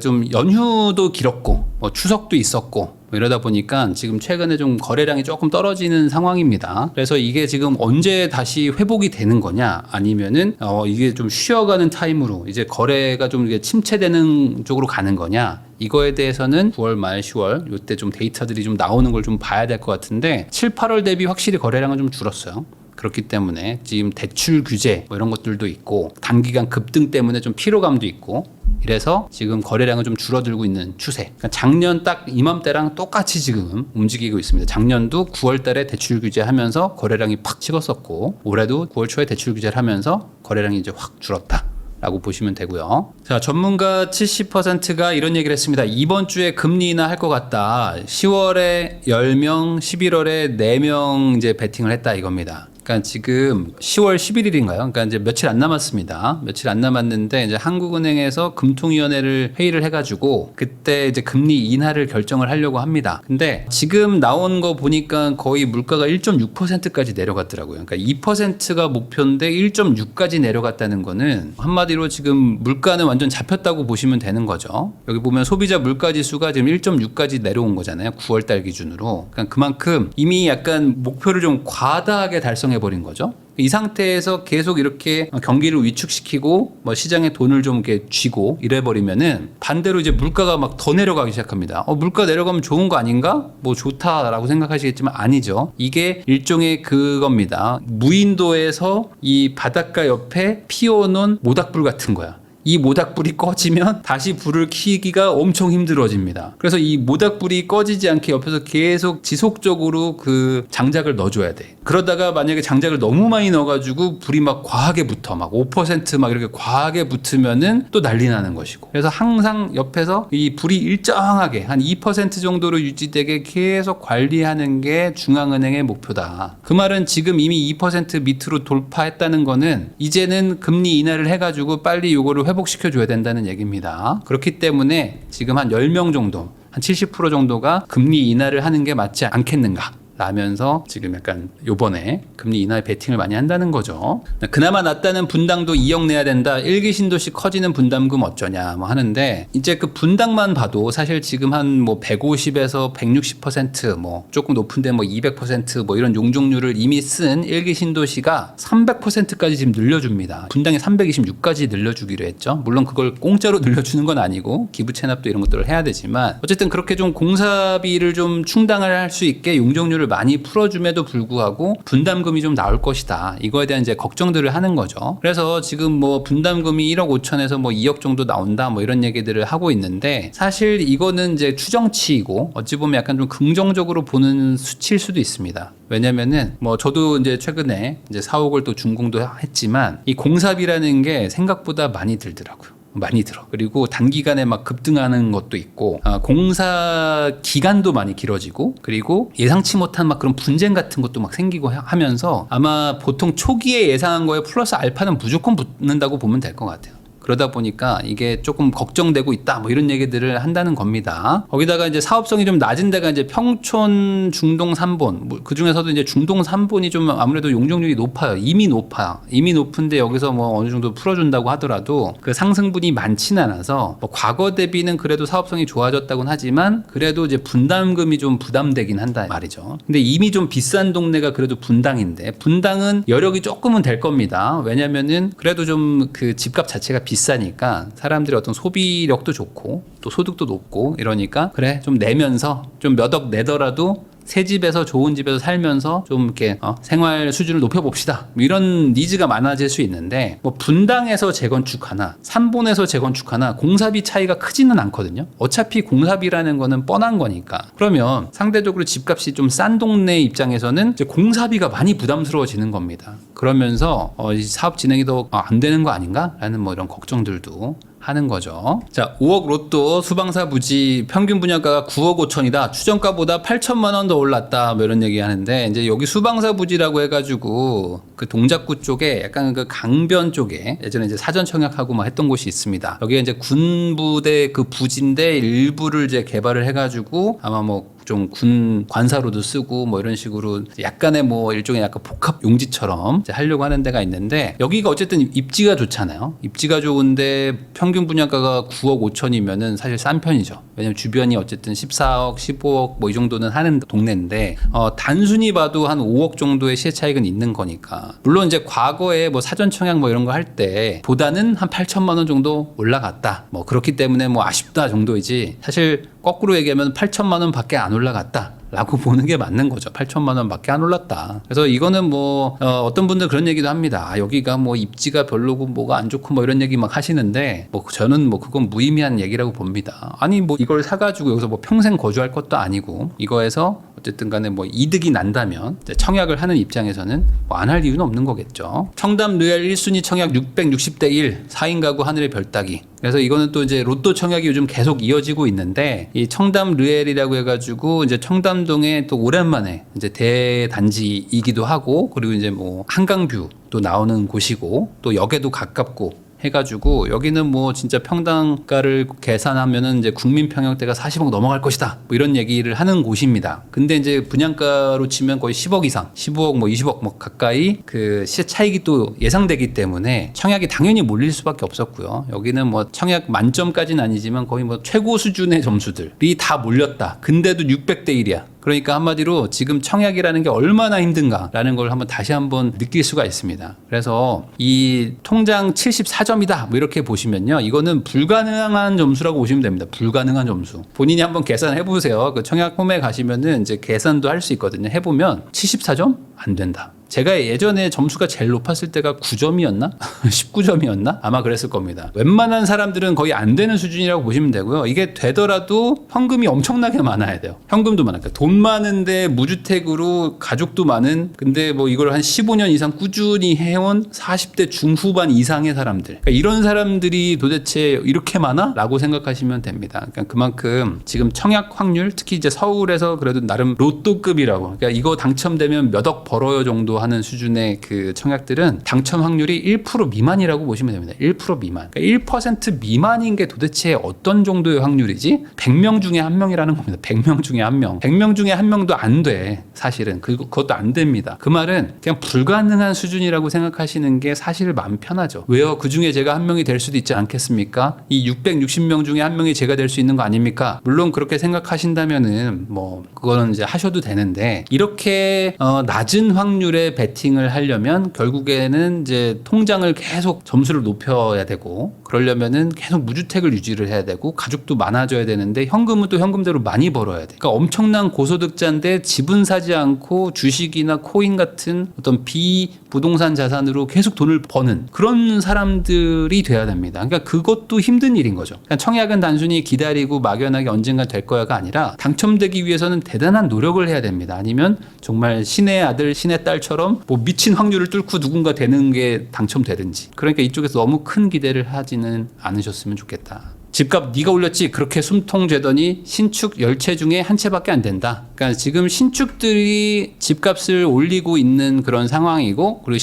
좀 연휴도 길었고 뭐 추석도 있었고 뭐 이러다 보니까 지금 최근에 좀 거래량이 조금 떨어지는 상황입니다. 그래서 이게 지금 언제 다시 회복이 되는 거냐 아니면은 이게 좀 쉬어가는 타임으로 이제 거래가 좀 이게 침체되는 쪽으로 가는 거냐 이거에 대해서는 9월 말 10월 이때 좀 데이터들이 좀 나오는 걸 좀 봐야 될 것 같은데 7, 8월 대비 확실히 거래량은 좀 줄었어요. 그렇기 때문에 지금 대출 규제 뭐 이런 것들도 있고 단기간 급등 때문에 좀 피로감도 있고 이래서 지금 거래량은 좀 줄어들고 있는 추세. 그러니까 작년 딱 이맘때랑 똑같이 지금 움직이고 있습니다. 작년도 9월 달에 대출 규제하면서 거래량이 팍 찍었었고 올해도 9월 초에 대출 규제를 하면서 거래량이 이제 확 줄었다. 라고 보시면 되고요. 자, 전문가 70%가 이런 얘기를 했습니다. 이번 주에 금리 인하 할 것 같다. 10월에 10명, 11월에 4명 이제 베팅을 했다 이겁니다. 그러니까 지금 10월 11일인가요? 그러니까 이제 며칠 안 남았습니다. 며칠 안 남았는데 이제 한국은행에서 금통위원회를 회의를 해가지고 그때 이제 금리 인하를 결정을 하려고 합니다. 근데 지금 나온 거 보니까 거의 물가가 1.6%까지 내려갔더라고요. 그러니까 2%가 목표인데 1.6까지 내려갔다는 거는 한마디로 지금 물가는 완전 잡혔다고 보시면 되는 거죠. 여기 보면 소비자 물가 지수가 지금 1.6까지 내려온 거잖아요. 9월 달 기준으로. 그러니까 그만큼 이미 약간 목표를 좀 과다하게 달성해 버린 거죠. 이 상태에서 계속 이렇게 경기를 위축시키고 뭐 시장에 돈을 좀 이렇게 쥐고 이래버리면은 반대로 이제 물가가 막 더 내려가기 시작합니다. 물가 내려가면 좋은 거 아닌가? 뭐 좋다라고 생각하시겠지만 아니죠. 이게 일종의 그겁니다. 무인도에서 이 바닷가 옆에 피워놓은 모닥불 같은 거야. 이 모닥불이 꺼지면 다시 불을 켜기가 엄청 힘들어집니다. 그래서 이 모닥불이 꺼지지 않게 옆에서 계속 지속적으로 그 장작을 넣어줘야 돼. 그러다가 만약에 장작을 너무 많이 넣어가지고 불이 막 과하게 붙어, 막 5% 이렇게 과하게 붙으면은 또 난리 나는 것이고. 그래서 항상 옆에서 이 불이 일정하게 한 2% 정도로 유지되게 계속 관리하는 게 중앙은행의 목표다. 그 말은 지금 이미 2% 밑으로 돌파했다는 거는 이제는 금리 인하를 해가지고 빨리 요거를 회복시켜줘야 된다는 얘기입니다. 그렇기 때문에 지금 한 10명 정도, 한 70% 정도가 금리 인하를 하는 게 맞지 않겠는가 라면서 지금 약간 요번에 금리 인하에 베팅을 많이 한다는 거죠. 그나마 낫다는 분당도 2억 내야 된다. 1기 신도시 커지는 분담금 어쩌냐 뭐 하는데 이제 그 분당만 봐도 사실 지금 한 뭐 150에서 160% 조금 높은데 200% 이런 용적률을 이미 쓴 1기 신도시가 300%까지 지금 늘려줍니다. 분당에 326까지 늘려주기로 했죠. 물론 그걸 공짜로 늘려주는 건 아니고 기부 체납도 이런 것들을 해야 되지만 어쨌든 그렇게 좀 공사비를 좀 충당을 할 수 있게 용적률을 많이 풀어줌에도 불구하고 분담금이 좀 나올 것이다. 이거에 대한 이제 걱정들을 하는 거죠. 그래서 지금 뭐 분담금이 1억 5천에서 2억 정도 나온다 이런 얘기들을 하고 있는데 사실 이거는 이제 추정치이고 어찌 보면 약간 좀 긍정적으로 보는 수치일 수도 있습니다. 왜냐면은 저도 이제 최근에 이제 사옥을 또 준공도 했지만 이 공사비라는 게 생각보다 많이 들더라고요. 많이 들어. 그리고 단기간에 막 급등하는 것도 있고, 공사 기간도 많이 길어지고, 그리고 예상치 못한 막 그런 분쟁 같은 것도 막 생기고 하면서 아마 보통 초기에 예상한 거에 플러스 알파는 무조건 붙는다고 보면 될 것 같아요. 그러다 보니까 이게 조금 걱정되고 있다 이런 얘기들을 한다는 겁니다. 거기다가 이제 사업성이 좀 낮은 데가 이제 평촌 중동 3본 그 중에서도 이제 중동 3본이 좀 아무래도 용적률이 높아요. 이미 높은데 여기서 어느 정도 풀어준다고 하더라도 그 상승분이 많지는 않아서 과거 대비는 그래도 사업성이 좋아졌다고는 하지만 그래도 이제 분담금이 좀 부담되긴 한다 말이죠. 근데 이미 좀 비싼 동네가 그래도 분당인데 분당은 여력이 조금은 될 겁니다. 왜냐면은 그래도 좀 그 집값 자체가 비싸니까 사람들이 어떤 소비력도 좋고 또 소득도 높고 이러니까 그래 좀 내면서 좀 몇 억 내더라도 새 집에서 좋은 집에서 살면서 좀 이렇게 생활 수준을 높여봅시다. 이런 니즈가 많아질 수 있는데 분당에서 재건축하나 3본에서 재건축하나 공사비 차이가 크지는 않거든요. 어차피 공사비라는 거는 뻔한 거니까. 그러면 상대적으로 집값이 좀 싼 동네 입장에서는 이제 공사비가 많이 부담스러워지는 겁니다. 그러면서 이 사업 진행이 더 안 되는 거 아닌가? 라는 이런 걱정들도 하는 거죠. 자, 5억 로또 수방사 부지 평균 분양가가 9억 5천이다. 추정가보다 8천만 원 더 올랐다. 이런 얘기 하는데 이제 여기 수방사 부지라고 해가지고 그 동작구 쪽에 약간 그 강변 쪽에 예전에 이제 사전 청약하고 했던 곳이 있습니다. 여기가 이제 군부대 그 부지인데 일부를 이제 개발을 해가지고 아마 좀 군 관사로도 쓰고 이런 식으로 약간의 일종의 약간 복합 용지처럼 이제 하려고 하는 데가 있는데 여기가 어쨌든 입지가 좋잖아요. 입지가 좋은데 평균 분양가가 9억 5천이면은 사실 싼 편이죠. 왜냐면 주변이 어쨌든 14억, 15억 이 정도는 하는 동네인데 단순히 봐도 한 5억 정도의 시세 차익은 있는 거니까. 물론 이제 과거에 사전 청약 이런 거 할 때 보다는 한 8천만 원 정도 올라갔다. 그렇기 때문에 아쉽다 정도이지. 사실 거꾸로 얘기하면 8천만 원 밖에 안 올라갔다 라고 보는 게 맞는 거죠. 8천만 원 밖에 안 올랐다. 그래서 이거는 어떤 분들 그런 얘기도 합니다. 여기가 입지가 별로고 뭐가 안 좋고 이런 얘기 막 하시는데 저는 그건 무의미한 얘기라고 봅니다. 아니 이걸 사가지고 여기서 평생 거주할 것도 아니고 이거에서 어쨌든 간에 이득이 난다면 청약을 하는 입장에서는 안 할 이유는 없는 거겠죠. 청담 르엘 1순위 청약 660대 1 4인 가구 하늘의 별 따기. 그래서 이거는 또 이제 로또 청약이 요즘 계속 이어지고 있는데 이 청담 르엘이라고 해가지고 이제 청담동에 또 오랜만에 이제 대단지이기도 하고 그리고 이제 한강뷰도 나오는 곳이고 또 역에도 가깝고 해가지고 여기는 진짜 평당가를 계산하면은 이제 국민 평형대가 40억 넘어갈 것이다 이런 얘기를 하는 곳입니다. 근데 이제 분양가로 치면 거의 10억 이상, 15억 20억 가까이 그 시세 차익이 또 예상되기 때문에 청약이 당연히 몰릴 수밖에 없었고요. 여기는 청약 만점까지는 아니지만 거의 최고 수준의 점수들이 다 몰렸다. 근데도 600대 1이야. 그러니까 한마디로 지금 청약이라는 게 얼마나 힘든가라는 걸 다시 한번 느낄 수가 있습니다. 그래서 이 통장 74점이다 뭐 이렇게 보시면요, 이거는 불가능한 점수라고 보시면 됩니다. 불가능한 점수. 본인이 한번 계산해 보세요. 그 청약 홈에 가시면은 이제 계산도 할 수 있거든요. 해보면 74점 안 된다. 제가 예전에 점수가 제일 높았을 때가 9점이었나? 19점이었나? 아마 그랬을 겁니다. 웬만한 사람들은 거의 안 되는 수준이라고 보시면 되고요. 이게 되더라도 현금이 엄청나게 많아야 돼요. 현금도 많아요. 그러니까 돈 많은데 무주택으로 가족도 많은, 근데 뭐 이걸 한 15년 이상 꾸준히 해온 40대 중후반 이상의 사람들. 그러니까 이런 사람들이 도대체 이렇게 많아? 라고 생각하시면 됩니다. 그러니까 그만큼 지금 청약 확률, 특히 이제 서울에서 그래도 나름 로또급이라고. 그러니까 이거 당첨되면 몇 억 벌어요 정도 하는 수준의 그 청약들은 당첨 확률이 1% 미만이라고 보시면 됩니다. 1% 미만. 그러니까 1% 미만인 게 도대체 어떤 정도의 확률이지? 100명 중에 한 명이라는 겁니다. 100명 중에 한 명. 100명 중에 한 명도 안 돼. 사실은. 그것도 안 됩니다. 그 말은 그냥 불가능한 수준이라고 생각하시는 게 사실 마음 편하죠. 왜요? 그 중에 제가 한 명이 될 수도 있지 않겠습니까? 이 660명 중에 한 명이 제가 될 수 있는 거 아닙니까? 물론 그렇게 생각하신다면은 뭐 그거는 이제 하셔도 되는데, 이렇게 낮은 확률의 베팅을 하려면 결국에는 이제 통장을 계속 점수를 높여야 되고, 그러려면은 계속 무주택을 유지를 해야 되고, 가족도 많아져야 되는데, 현금은 또 현금대로 많이 벌어야 돼. 그러니까 엄청난 고소득자인데 집은 사지 않고 주식이나 코인 같은 어떤 비부동산 자산으로 계속 돈을 버는 그런 사람들이 돼야 됩니다. 그러니까 그것도 힘든 일인 거죠. 그러니까 청약은 단순히 기다리고 막연하게 언젠가 될 거야가 아니라 당첨되기 위해서는 대단한 노력을 해야 됩니다. 아니면 정말 신의 아들 신의 딸처럼 뭐 미친 확률을 뚫고 누군가 되는 게 당첨되든지. 그러니까 이쪽에서 너무 큰 기대를 하지는 않으셨으면 좋겠다. 집값 네가 올렸지 그렇게 숨통죄더니 신축 10채 중에 한 채밖에 안 된다. 그러니까 지금 신축들이 집값을 올리고 있는 그런 상황이고, 그리고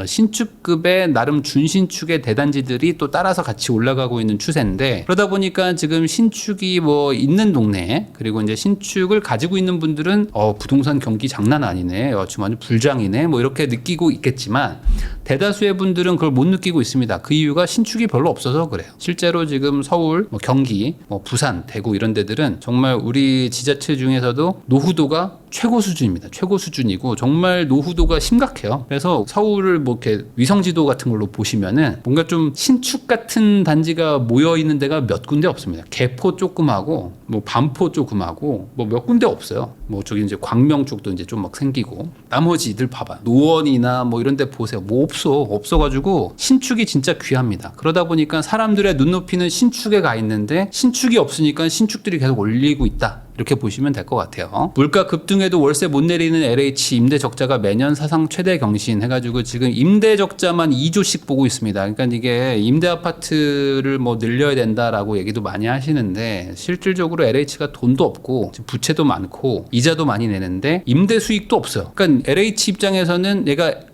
신축급의 나름 준신축의 대단지들이 또 따라서 같이 올라가고 있는 추세인데, 그러다 보니까 지금 신축이 뭐 있는 동네, 그리고 이제 신축을 가지고 있는 분들은 부동산 경기 장난 아니네, 지금 완전 불장이네 뭐 이렇게 느끼고 있겠지만, 대다수의 분들은 그걸 못 느끼고 있습니다. 그 이유가 신축이 별로 없어서 그래요. 실제로 지금 서울, 경기, 부산, 대구 이런 데들은 정말 우리 지자체 중에서도 노후도가 최고 수준입니다. 최고 수준이고 정말 노후도가 심각해요. 그래서 서울을 뭐 이렇게 위성지도 같은 걸로 보시면은 뭔가 좀 신축 같은 단지가 모여 있는 데가 몇 군데 없습니다. 개포 조금하고 뭐 반포 조금하고 뭐 몇 군데 없어요. 뭐 저기 이제 광명 쪽도 이제 좀 막 생기고, 나머지들 봐봐. 노원이나 뭐 이런 데 보세요. 뭐 없어가지고 신축이 진짜 귀합니다. 그러다 보니까 사람들의 눈높이는 신축에 가 있는데 신축이 없으니까 신축들이 계속 올리고 있다. 이렇게 보시면 될 것 같아요. 물가 급등에도 월세 못 내리는 LH 임대 적자가 매년 사상 최대 경신 해가지고 지금 임대 적자만 2조씩 보고 있습니다. 그러니까 이게 임대 아파트를 뭐 늘려야 된다라고 얘기도 많이 하시는데, 실질적으로 LH가 돈도 없고 부채도 많고 이자도 많이 내는데 임대 수익도 없어요. 그러니까 LH 입장에서는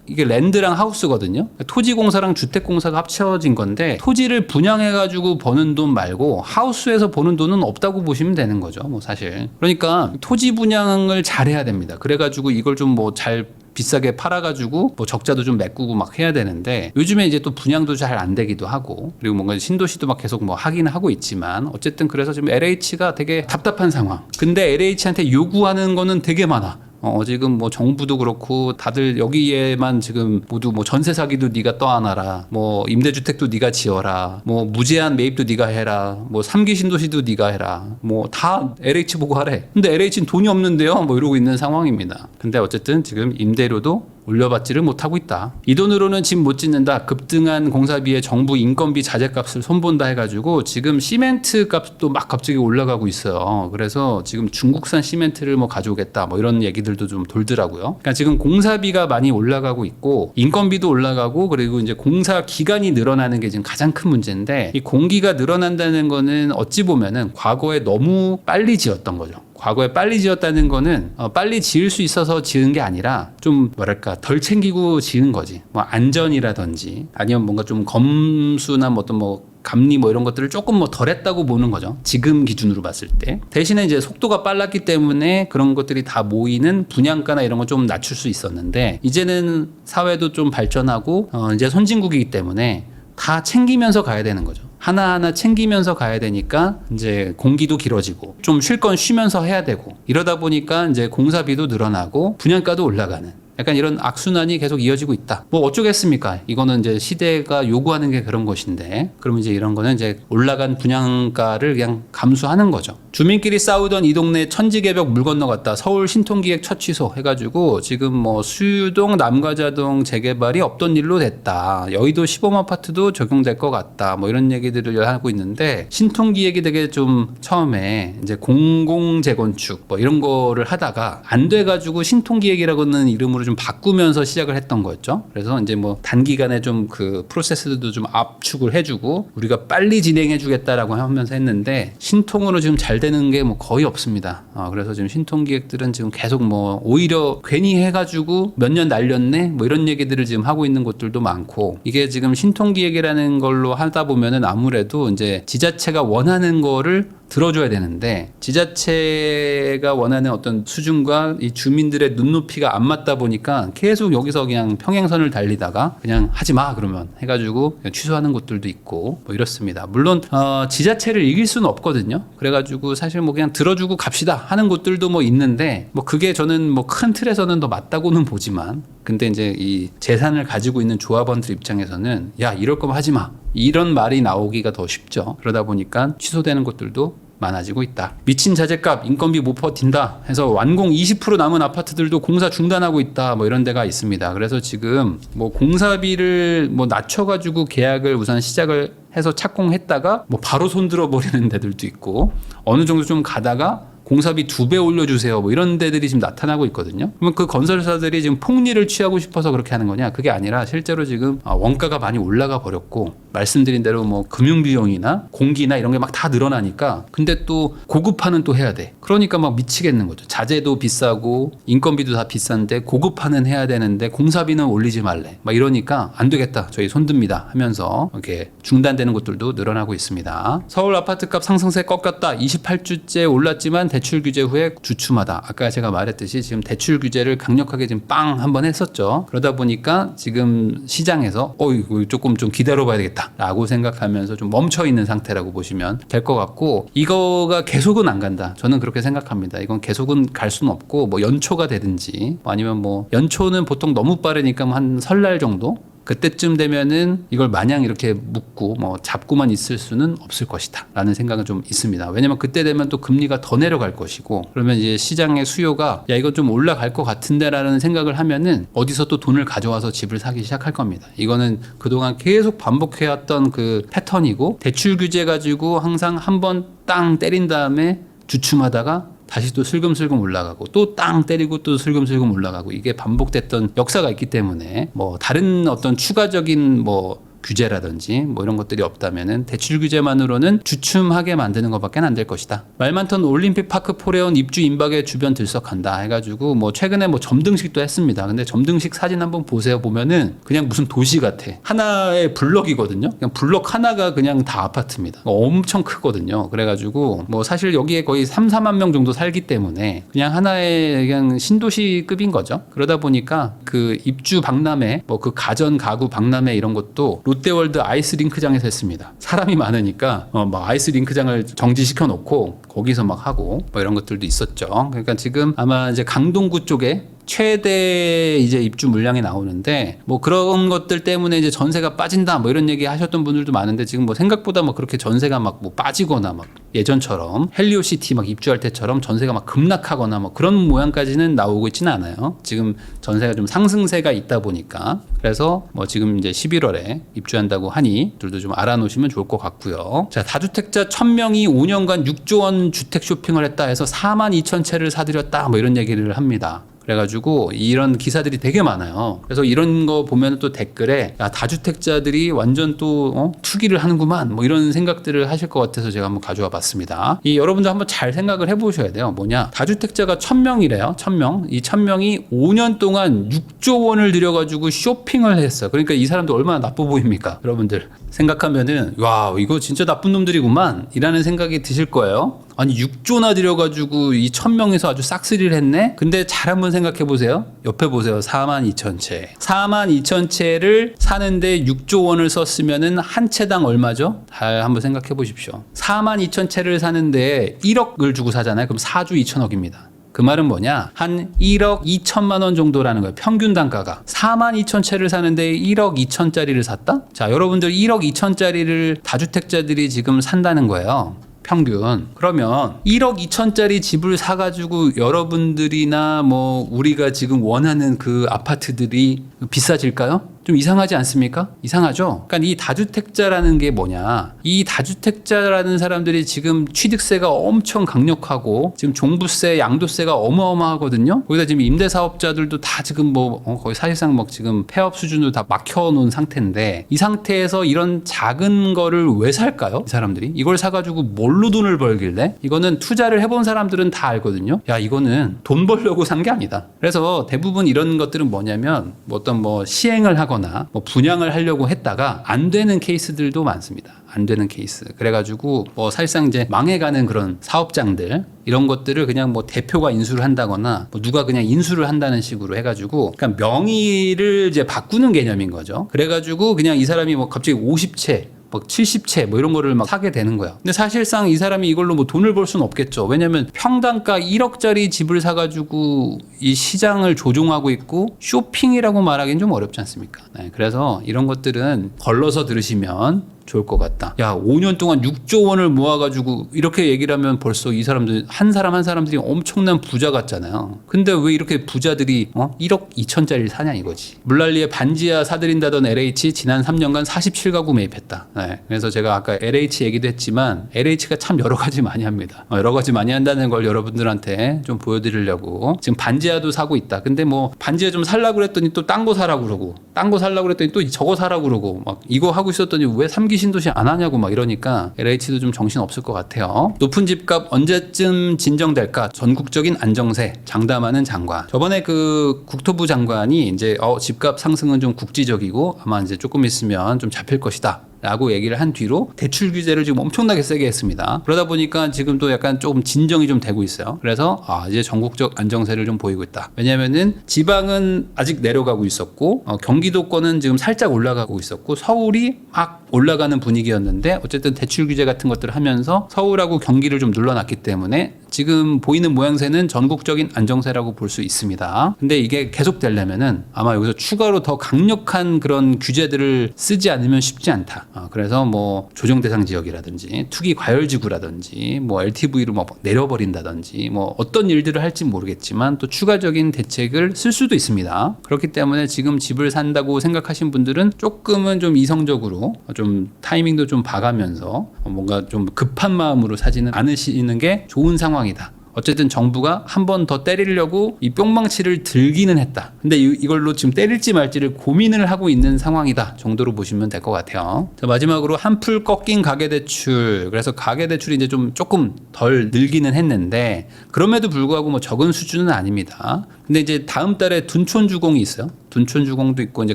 이게 랜드랑 하우스거든요. 토지공사랑 주택공사가 합쳐진 건데, 토지를 분양해가지고 버는 돈 말고 하우스에서 버는 돈은 없다고 보시면 되는 거죠. 뭐 사실. 그러니까 토지 분양을 잘해야 됩니다. 그래가지고 이걸 좀 뭐 잘 비싸게 팔아가지고 뭐 적자도 좀 메꾸고 막 해야 되는데, 요즘에 이제 또 분양도 잘 안 되기도 하고, 그리고 뭔가 신도시도 막 계속 뭐 하긴 하고 있지만, 어쨌든 그래서 지금 LH가 되게 답답한 상황. 근데 LH한테 요구하는 거는 되게 많아. 지금 뭐 정부도 그렇고 다들 여기에만 지금 모두 뭐 전세 사기도 네가 떠안아라, 뭐 임대주택도 네가 지어라, 뭐 무제한 매입도 네가 해라, 뭐 3기 신도시도 네가 해라, 뭐 다 LH 보고 하래. 근데 LH는 돈이 없는데요 뭐 이러고 있는 상황입니다. 근데 어쨌든 지금 임대료도 올려받지를 못하고 있다. 이 돈으로는 집 못 짓는다. 급등한 공사비에 정부 인건비 자재값을 손본다 해가지고 지금 시멘트 값도 막 갑자기 올라가고 있어요. 그래서 지금 중국산 시멘트를 뭐 가져오겠다 뭐 이런 얘기들도 좀 돌더라고요. 그러니까 지금 공사비가 많이 올라가고 있고 인건비도 올라가고, 그리고 이제 공사 기간이 늘어나는 게 지금 가장 큰 문제인데, 이 공기가 늘어난다는 거는 어찌 보면은 과거에 너무 빨리 지었던 거죠. 과거에 빨리 지었다는 거는 빨리 지을 수 있어서 지은 게 아니라 좀 뭐랄까 덜 챙기고 지은 거지. 뭐 안전이라든지 아니면 뭔가 좀 검수나 뭐 어떤 뭐 감리 뭐 이런 것들을 조금 뭐 덜했다고 보는 거죠. 지금 기준으로 봤을 때. 대신에 이제 속도가 빨랐기 때문에 그런 것들이 다 모이는 분양가나 이런 거 좀 낮출 수 있었는데, 이제는 사회도 좀 발전하고 이제 선진국이기 때문에 다 챙기면서 가야 되는 거죠. 하나하나 챙기면서 가야 되니까 이제 공기도 길어지고 좀 쉴 건 쉬면서 해야 되고 이러다 보니까 이제 공사비도 늘어나고 분양가도 올라가는 약간 이런 악순환이 계속 이어지고 있다. 뭐 어쩌겠습니까? 이거는 이제 시대가 요구하는 게 그런 것인데, 그러면 이제 이런 거는 이제 올라간 분양가를 그냥 감수하는 거죠. 주민끼리 싸우던 이 동네 천지개벽 물 건너갔다. 서울 신통기획 첫 취소 해가지고 지금 뭐 수유동 남과자동 재개발이 없던 일로 됐다. 여의도 시범 아파트도 적용될 것 같다. 뭐 이런 얘기들을 하고 있는데, 신통기획이 되게 좀 처음에 이제 공공재건축 뭐 이런 거를 하다가 안 돼가지고 신통기획이라고는 이름으로 좀 바꾸면서 시작을 했던 거였죠. 그래서 이제 뭐 단기간에 좀 그 프로세스도 좀 압축을 해주고 우리가 빨리 진행해주겠다라고 하면서 했는데, 신통으로 지금 잘 되는 게 뭐 거의 없습니다. 그래서 지금 신통기획들은 지금 계속 뭐 오히려 괜히 해가지고 몇 년 날렸네 뭐 이런 얘기들을 지금 하고 있는 곳들도 많고, 이게 지금 신통기획이라는 걸로 하다 보면은 아무래도 이제 지자체가 원하는 거를 들어줘야 되는데, 지자체가 원하는 어떤 수준과 이 주민들의 눈높이가 안 맞다 보니까 계속 여기서 그냥 평행선을 달리다가 그냥 하지 마 그러면 해가지고 그냥 취소하는 곳들도 있고 뭐 이렇습니다. 물론 지자체를 이길 수는 없거든요. 그래가지고 사실 뭐 그냥 들어주고 갑시다 하는 곳들도 뭐 있는데, 뭐 그게 저는 뭐 큰 틀에서는 더 맞다고는 보지만, 근데 이제 이 재산을 가지고 있는 조합원들 입장에서는 야 이럴 거면 하지 마 이런 말이 나오기가 더 쉽죠. 그러다 보니까 취소되는 곳들도 많아지고 있다. 미친 자재값 인건비 못 버틴다 해서 완공 20% 남은 아파트들도 공사 중단하고 있다 뭐 이런 데가 있습니다. 그래서 지금 뭐 공사비를 뭐 낮춰가지고 계약을 우선 시작을 해서 착공했다가 뭐 바로 손들어 버리는 데들도 있고, 어느 정도 좀 가다가 공사비 2배 올려주세요 뭐 이런 데들이 지금 나타나고 있거든요. 그러면 그 건설사들이 지금 폭리를 취하고 싶어서 그렇게 하는 거냐? 그게 아니라 실제로 지금 원가가 많이 올라가 버렸고, 말씀드린 대로 뭐 금융비용이나 공기나 이런 게 막 다 늘어나니까, 근데 또 고급화는 또 해야 돼. 그러니까 막 미치겠는 거죠. 자재도 비싸고 인건비도 다 비싼데 고급화는 해야 되는데 공사비는 올리지 말래 막 이러니까 안 되겠다 저희 손듭니다 하면서 이렇게 중단되는 곳들도 늘어나고 있습니다. 서울 아파트값 상승세 꺾였다. 28주째 올랐지만 대출 규제 후에 주춤하다. 아까 제가 말했듯이 지금 대출 규제를 강력하게 지금 빵 한번 했었죠. 그러다 보니까 지금 시장에서 이거 조금 좀 기다려봐야 되겠다 라고 생각하면서 좀 멈춰 있는 상태라고 보시면 될 것 같고, 이거가 계속은 안 간다. 저는 그렇게 생각합니다. 이건 계속은 갈 수는 없고 뭐 연초가 되든지 아니면 뭐 연초는 보통 너무 빠르니까 한 설날 정도? 그때쯤 되면은 이걸 마냥 이렇게 묶고 뭐 잡고만 있을 수는 없을 것이다 라는 생각은 좀 있습니다. 왜냐면 그때 되면 또 금리가 더 내려갈 것이고, 그러면 이제 시장의 수요가 야 이거 좀 올라갈 것 같은데 라는 생각을 하면은 어디서 또 돈을 가져와서 집을 사기 시작할 겁니다. 이거는 그동안 계속 반복해왔던 그 패턴이고, 대출 규제 가지고 항상 한번 땅 때린 다음에 주춤하다가 다시 또 슬금슬금 올라가고 또 땅 때리고 또 슬금슬금 올라가고, 이게 반복됐던 역사가 있기 때문에 뭐 다른 어떤 추가적인 뭐 규제라든지 뭐 이런 것들이 없다면은 대출 규제만으로는 주춤하게 만드는 것밖에 안 될 것이다. 말 많던 올림픽 파크 포레온 입주 임박에 주변 들썩한다 해가지고 뭐 최근에 뭐 점등식도 했습니다. 근데 점등식 사진 한번 보세요. 보면은 그냥 무슨 도시 같아. 하나의 블럭이거든요. 그냥 블럭 하나가 그냥 다 아파트입니다. 엄청 크거든요. 그래가지고 뭐 사실 여기에 거의 3-4만 명 정도 살기 때문에 그냥 하나의 그냥 신도시급인 거죠. 그러다 보니까 그 입주 박람회 뭐 그 가전 가구 박람회 이런 것도 롯데월드 아이스링크장에서 했습니다. 사람이 많으니까 막 아이스링크장을 정지시켜 놓고 거기서 막 하고 뭐 이런 것들도 있었죠. 그러니까 지금 아마 이제 강동구 쪽에 최대 이제 입주 물량이 나오는데, 뭐 그런 것들 때문에 이제 전세가 빠진다 뭐 이런 얘기 하셨던 분들도 많은데, 지금 뭐 생각보다 뭐 그렇게 전세가 막 뭐 빠지거나 막 예전처럼 헬리오시티 막 입주할 때처럼 전세가 막 급락하거나 뭐 그런 모양까지는 나오고 있지는 않아요. 지금 전세가 좀 상승세가 있다 보니까. 그래서 뭐 지금 이제 11월에 입주한다고 하니 들도 좀 알아놓으시면 좋을 것 같고요. 자, 다주택자 1000명이 5년간 6조 원 주택 쇼핑을 했다 해서 42,000채를 사들였다 뭐 이런 얘기를 합니다. 그래가지고 이런 기사들이 되게 많아요. 그래서 이런 거 보면 또 댓글에 야, 다주택자들이 완전 또 투기를 하는구만 뭐 이런 생각들을 하실 것 같아서 제가 한번 가져와 봤습니다. 이 여러분들 한번 잘 생각을 해보셔야 돼요. 뭐냐, 다주택자가 1000명이래요. 1000명. 이 1000명이 5년 동안 6조 원을 들여가지고 쇼핑을 했어요. 그러니까 이 사람들 얼마나 나빠 보입니까? 여러분들 생각하면은 와 이거 진짜 나쁜 놈들이구만 이라는 생각이 드실 거예요. 아니 6조나 들여가지고 이 1000명에서 아주 싹쓸이를 했네. 근데 잘 한번 생각해 보세요. 옆에 보세요. 42,000채 42,000채를 사는데 6조 원을 썼으면은 한 채당 얼마죠? 잘 한번 생각해 보십시오. 42,000채를 사는데 1억을 주고 사잖아요. 그럼 4조 2천억입니다. 그 말은 뭐냐? 한 1억 2천만 원 정도라는 거예요. 평균 단가가. 42,000채를 사는데 1억 2천짜리를 샀다? 자, 여러분들 1억 2천짜리를 다주택자들이 지금 산다는 거예요. 평균. 그러면 1억 2천짜리 집을 사가지고 여러분들이나 뭐 우리가 지금 원하는 그 아파트들이 비싸질까요? 좀 이상하지 않습니까? 이상하죠? 그러니까 이 다주택자라는 게 뭐냐? 이 다주택자라는 사람들이 지금 취득세가 엄청 강력하고 지금 종부세, 양도세가 어마어마하거든요. 거기다 지금 임대사업자들도 다 지금 뭐 거의 사실상 막 지금 폐업 수준으로 다 막혀놓은 상태인데 이 상태에서 이런 작은 거를 왜 살까요? 이 사람들이 이걸 사가지고 뭘로 돈을 벌길래? 이거는 투자를 해본 사람들은 다 알거든요. 야 이거는 돈 벌려고 산 게 아니다. 그래서 대부분 이런 것들은 뭐냐면 뭐 어떤 뭐 시행을 하거나 뭐 분양을 하려고 했다가 안 되는 케이스들도 많습니다. 안 되는 케이스. 그래가지고 뭐 사실상 이제 망해가는 그런 사업장들 이런 것들을 그냥 뭐 대표가 인수를 한다거나 뭐 누가 그냥 인수를 한다는 식으로 해가지고 그러니까 명의를 이제 바꾸는 개념인 거죠. 그래가지고 그냥 이 사람이 뭐 갑자기 50채 막 70채 뭐 이런 거를 막 사게 되는 거야. 근데 사실상 이 사람이 이걸로 뭐 돈을 벌 수는 없겠죠. 왜냐면 평당가 1억짜리 집을 사가지고 이 시장을 조종하고 있고 쇼핑이라고 말하기는 좀 어렵지 않습니까? 네, 그래서 이런 것들은 걸러서 들으시면 좋을 것 같다. 야, 5년 동안 6조 원을 모아가지고 이렇게 얘기를 하면 벌써 이 사람들 한 사람 한 사람들이 엄청난 부자 같잖아요. 근데 왜 이렇게 부자들이 1억 2천짜리를 사냐 이거지. 물난리에 반지하 사들인다던 LH 지난 3년간 47가구 매입했다. 네, 그래서 제가 아까 LH 얘기도 했지만 LH가 참 여러 가지 많이 합니다. 여러 가지 많이 한다는 걸 여러분들한테 좀 보여드리려고 지금 반지하도 사고 있다. 근데 뭐 반지하 좀 살라고 그랬더니 또 딴 거 사라고 그러고 딴 거 살라고 그랬더니 또 저거 사라고 그러고 막 이거 하고 있었더니 왜 3기 신도시 안 하냐고 막 이러니까 LH도 좀 정신 없을 것 같아요. 높은 집값 언제쯤 진정될까? 전국적인 안정세 장담하는 장관. 저번에 그 국토부 장관이 이제 집값 상승은 좀 국지적이고 아마 이제 조금 있으면 좀 잡힐 것이다. 라고 얘기를 한 뒤로 대출 규제를 지금 엄청나게 세게 했습니다. 그러다 보니까 지금도 약간 조금 진정이 좀 되고 있어요. 그래서 이제 전국적 안정세를 좀 보이고 있다. 왜냐면은 지방은 아직 내려가고 있었고 경기도권은 지금 살짝 올라가고 있었고 서울이 막 올라가는 분위기였는데 어쨌든 대출 규제 같은 것들을 하면서 서울하고 경기를 좀 눌러놨기 때문에 지금 보이는 모양새는 전국적인 안정세라고 볼 수 있습니다. 근데 이게 계속 되려면은 아마 여기서 추가로 더 강력한 그런 규제들을 쓰지 않으면 쉽지 않다. 그래서 뭐 조정 대상 지역이라든지 투기 과열 지구라든지 뭐 LTV로 뭐 내려버린다든지 뭐 어떤 일들을 할지 모르겠지만 또 추가적인 대책을 쓸 수도 있습니다. 그렇기 때문에 지금 집을 산다고 생각하신 분들은 조금은 좀 이성적으로 좀 타이밍도 좀 봐가면서 뭔가 좀 급한 마음으로 사지는 않으시는 게 좋은 상황이다. 어쨌든 정부가 한 번 더 때리려고 이 뿅망치를 들기는 했다. 근데 이걸로 지금 때릴지 말지를 고민을 하고 있는 상황이다 정도로 보시면 될 것 같아요. 자, 마지막으로 한풀 꺾인 가계대출. 그래서 가계대출이 이제 좀 조금 덜 늘기는 했는데 그럼에도 불구하고 뭐 적은 수준은 아닙니다. 근데 이제 다음 달에 둔촌주공이 있어요. 둔촌주공도 있고 이제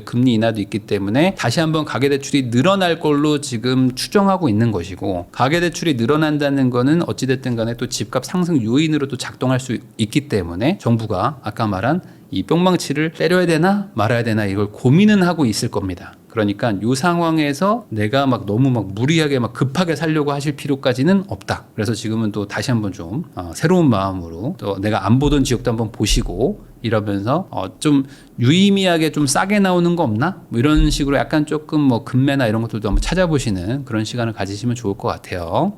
금리 인하도 있기 때문에 다시 한번 가계대출이 늘어날 걸로 지금 추정하고 있는 것이고 가계대출이 늘어난다는 거는 어찌됐든 간에 또 집값 상승 요인으로 또 작동할 수 있기 때문에 정부가 아까 말한 이 뿅망치를 때려야 되나 말아야 되나 이걸 고민은 하고 있을 겁니다. 그러니까 이 상황에서 내가 막 너무 막 무리하게 막 급하게 살려고 하실 필요까지는 없다. 그래서 지금은 또 다시 한번 좀 새로운 마음으로 또 내가 안 보던 지역도 한번 보시고 이러면서 좀 유의미하게 좀 싸게 나오는 거 없나? 뭐 이런 식으로 약간 조금 뭐 금매나 이런 것들도 한번 찾아보시는 그런 시간을 가지시면 좋을 것 같아요.